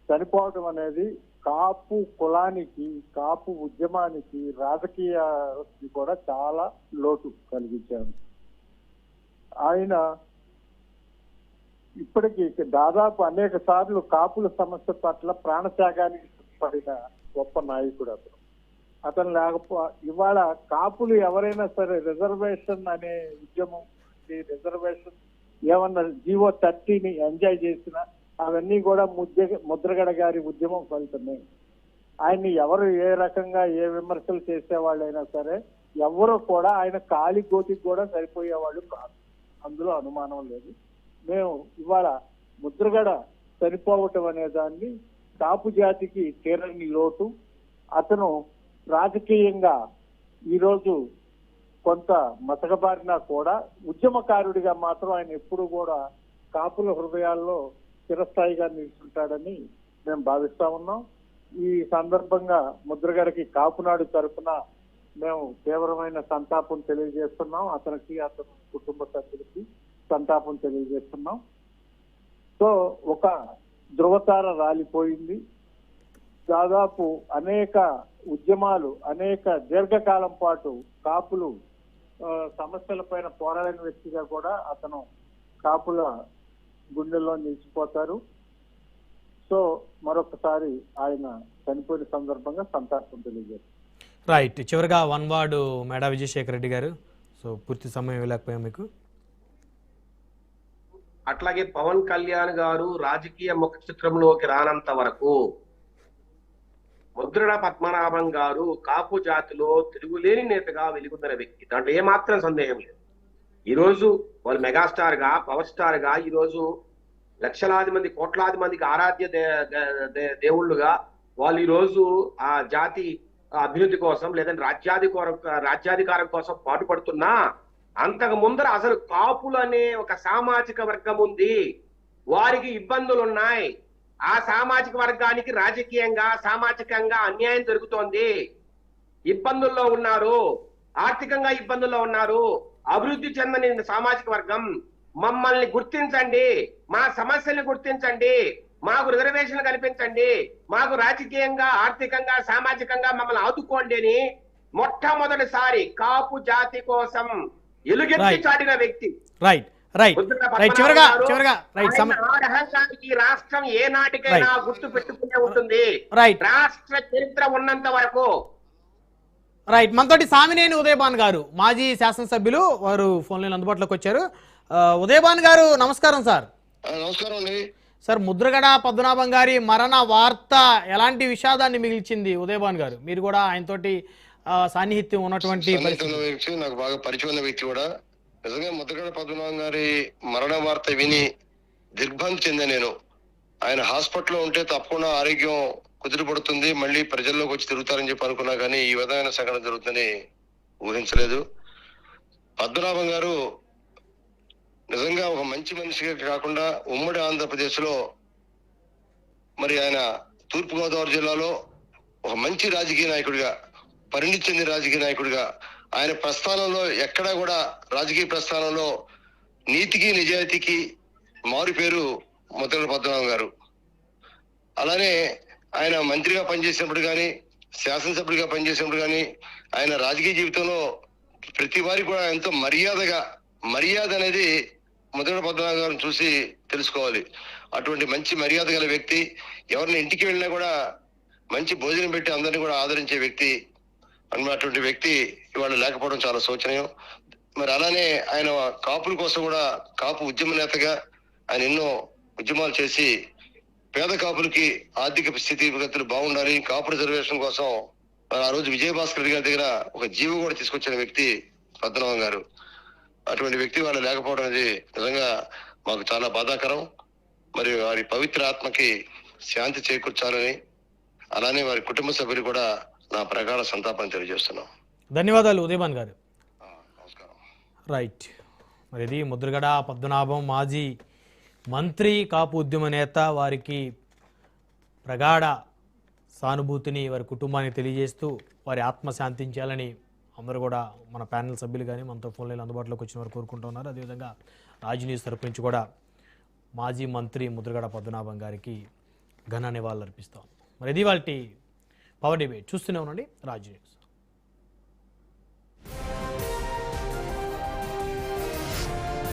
చనిపోవడం అనేది కాపు కులానికి, కాపు ఉద్యమానికి, రాజకీయానికి కూడా చాలా లోటు కలిగించారు. ఆయన ఇప్పటికీ దాదాపు అనేక సార్లు కాపుల సమస్య పట్ల ప్రాణత్యాగానికి పడిన గొప్ప నాయకుడు అతను. అతను ఇవాళ కాపులు ఎవరైనా సరే రిజర్వేషన్ అనే ఉద్యమం, రిజర్వేషన్ ఏమన్నా జీవో 30ని ఎంజాయ్ చేసినా అవన్నీ కూడా ముద్రగడ గారి ఉద్యమం ఫలితమే. ఆయన్ని ఎవరు ఏ రకంగా ఏ విమర్శలు చేసేవాళ్ళైనా సరే ఎవరు కూడా ఆయన కాలి గోతికి కూడా సరిపోయేవాళ్ళు కాదు, అందులో అనుమానం లేదు. మేము ఇవాళ ముద్రగడ చనిపోవటం అనే దాన్ని కాపు జాతికి తీరని లోటు. అతను రాజకీయంగా ఈరోజు కొంత మసకబారినా కూడా ఉద్యమకారుడిగా మాత్రం ఆయన ఎప్పుడు కూడా కాపుల హృదయాల్లో చిరస్థాయిగా నిలుచుంటాడని మేము భావిస్తా ఉన్నాం. ఈ సందర్భంగా ముద్రగడకి కాపునాడు తరఫున మేము తీవ్రమైన సంతాపం తెలియజేస్తున్నాం. అతనికి అతని కుటుంబ సభ్యులకి సంతాపం తెలియజేస్తున్నాం. సో ఒక ధృవతార రాలిపోయింది. దాదాపు అనేక ఉద్యమాలు, అనేక దీర్ఘకాలం పాటు కాపులు సమస్యలపైన పోరాడిన వ్యక్తిగా కూడా అతను కాపుల గుండెల్లో నిలిచిపోతారు. సో మరొకసారి ఆయన చనిపోయిన సందర్భంగా సంతాపం తెలియజేస్తారు. రైట్. చివరిగా వన్ వార్డు మేడా విజయశేఖర్ రెడ్డి గారు. సో పూర్తి సమయం ఇవ్వలేకపోయాం మీకు. అట్లాగే పవన్ కళ్యాణ్ గారు రాజకీయ ముఖ చిత్రంలోకి రానంత వరకు ముద్రగడ పద్మనాభం గారు కాపు జాతిలో తిరుగులేని నేతగా వెలుగుతున్న వ్యక్తి, దాంట్లో ఏమాత్రం సందేహం లేదు. ఈరోజు వాళ్ళు మెగాస్టార్ గా, పవర్ స్టార్ గా, ఈరోజు లక్షలాది మంది, కోట్లాది మందికి ఆరాధ్య దేవుళ్ళుగా వాళ్ళు ఈరోజు ఆ జాతి అభివృద్ధి కోసం లేదంటే రాజ్యాధికారం కోసం పాటుపడుతున్నా, అంతకు ముందర అసలు కాపులు అనే ఒక సామాజిక వర్గం ఉంది, వారికి ఇబ్బందులు ఉన్నాయి, ఆ సామాజిక వర్గానికి రాజకీయంగా సామాజికంగా అన్యాయం జరుగుతోంది, ఇబ్బందుల్లో ఉన్నారు, ఆర్థికంగా ఇబ్బందుల్లో ఉన్నారు, అభివృద్ధి చెందని సామాజిక వర్గం, మమ్మల్ని గుర్తించండి, మా సమస్యల్ని గుర్తించండి, మాకు రిజర్వేషన్లు కల్పించండి, మాకు రాజకీయంగా ఆర్థికంగా సామాజికంగా మమ్మల్ని ఆదుకోండి అని మొట్టమొదటిసారి కాపు జాతి కోసం ఎలుగెత్తి చాటిన వ్యక్తి. Right right right. చివరగా ఈ రాష్ట్రం ఏ నాటికైనా గుర్తు పెట్టుకునే ఉంటుంది, రాష్ట్ర చరిత్ర ఉన్నంత వరకు. రైట్. మనతోటి సామినేని ఉదయభాన్ గారు, మాజీ శాసనసభ్యులు, వారు ఫోన్ లైన్ అందుబాటులోకి వచ్చారు. ఉదయభాన్ గారు నమస్కారం సార్. నమస్కారం అండి సార్. ముద్రగడ పద్మనాభం గారి మరణ వార్త ఎలాంటి విషాదాన్ని మిగిల్చింది ఉదయభాన్ గారు? మీరు కూడా ఆయనతోటి సాన్నిహిత్యం ఉన్నటువంటి వ్యక్తి, నాకు బాగా పరిచయం ఉన్న వ్యక్తి కూడా. నిజంగా ముద్రగడ పద్మనాభం గారి మరణ వార్త విని దిగ్భ్రాంతి చెందా నేను. ఆయన హాస్పిటల్లో ఉంటే తప్పకుండా ఆరోగ్యం కుదిరిపడుతుంది, మళ్ళీ ప్రజల్లోకి వచ్చి తిరుగుతారని చెప్పి అనుకున్నా, కానీ ఈ విధమైన సంఘటన జరుగుతుందని ఊహించలేదు. పద్మనాభం గారు నిజంగా ఒక మంచి మనిషిగా కాకుండా ఉమ్మడి ఆంధ్రప్రదేశ్ లో మరి ఆయన తూర్పుగోదావరి జిల్లాలో ఒక మంచి రాజకీయ నాయకుడిగా, పరిణితి చెందిన రాజకీయ నాయకుడిగా, ఆయన ప్రస్థానంలో ఎక్కడా కూడా రాజకీయ ప్రస్థానంలో నీతికి నిజాయితీకి మారు పేరు ముద్రగడ పద్మనాభం గారు. అలానే ఆయన మంత్రిగా పనిచేసినప్పుడు కానీ, శాసనసభ్యుడిగా పనిచేసినప్పుడు కానీ, ఆయన రాజకీయ జీవితంలో ప్రతి వారికి కూడా ఎంతో మర్యాద అనేది ముద్రగడ పద్మనాభం గారిని చూసి తెలుసుకోవాలి. అటువంటి మంచి మర్యాద గల వ్యక్తి, ఎవరిని ఇంటికి వెళ్ళినా కూడా మంచి భోజనం పెట్టి అందరినీ కూడా ఆదరించే వ్యక్తి. అటువంటి వ్యక్తి ఇవాళ లేకపోవడం చాలా శోచనీయం. మరి అలానే ఆయన కాపుల కోసం కూడా, కాపు ఉద్యమ నేతగా ఆయన ఎన్నో ఉద్యమాలు చేసి పేద కాపులకి ఆర్థిక స్థితిగతులు బాగుండాలి, కాపు రిజర్వేషన్ కోసం ఆ రోజు విజయభాస్కర్ గారి దగ్గర ఒక జీవో కూడా తీసుకొచ్చిన వ్యక్తి పద్మనాభం గారు. అటువంటి వ్యక్తి వాళ్ళు లేకపోవడం అనేది నిజంగా మాకు చాలా బాధాకరం. మరి వారి పవిత్ర ఆత్మకి శాంతి చేకూర్చాలని, అలానే వారి కుటుంబ సభ్యులు కూడా నా ప్రగాఢ సంతాపాన్ని తెలియజేస్తున్నాం. ధన్యవాదాలు ఉదయభాన్ గారు. నమస్కారం. రైట్. మరి ఇది ముద్రగడ పద్మనాభం, మాజీ మంత్రి, కాపు ఉద్యమ నేత. వారికి ప్రగాఢ సానుభూతిని వారి కుటుంబానికి తెలియజేస్తూ వారి ఆత్మ శాంతించాలని అందరూ కూడా మన ప్యానెల్ సభ్యులు కానీ మనతో ఫోన్ లైన్ అందుబాటులోకి వచ్చిన వారు కోరుకుంటూ ఉన్నారు. అదేవిధంగా రాజ్ న్యూస్ తరపు నుంచి కూడా మాజీ మంత్రి ముద్రగడ పద్మనాభం గారికి ఘన నివాళులు అర్పిస్తాం. మరి ఇది వాళ్ళ పవర్ డిబేట్. చూస్తూనే ఉండండి రాజ్ న్యూస్.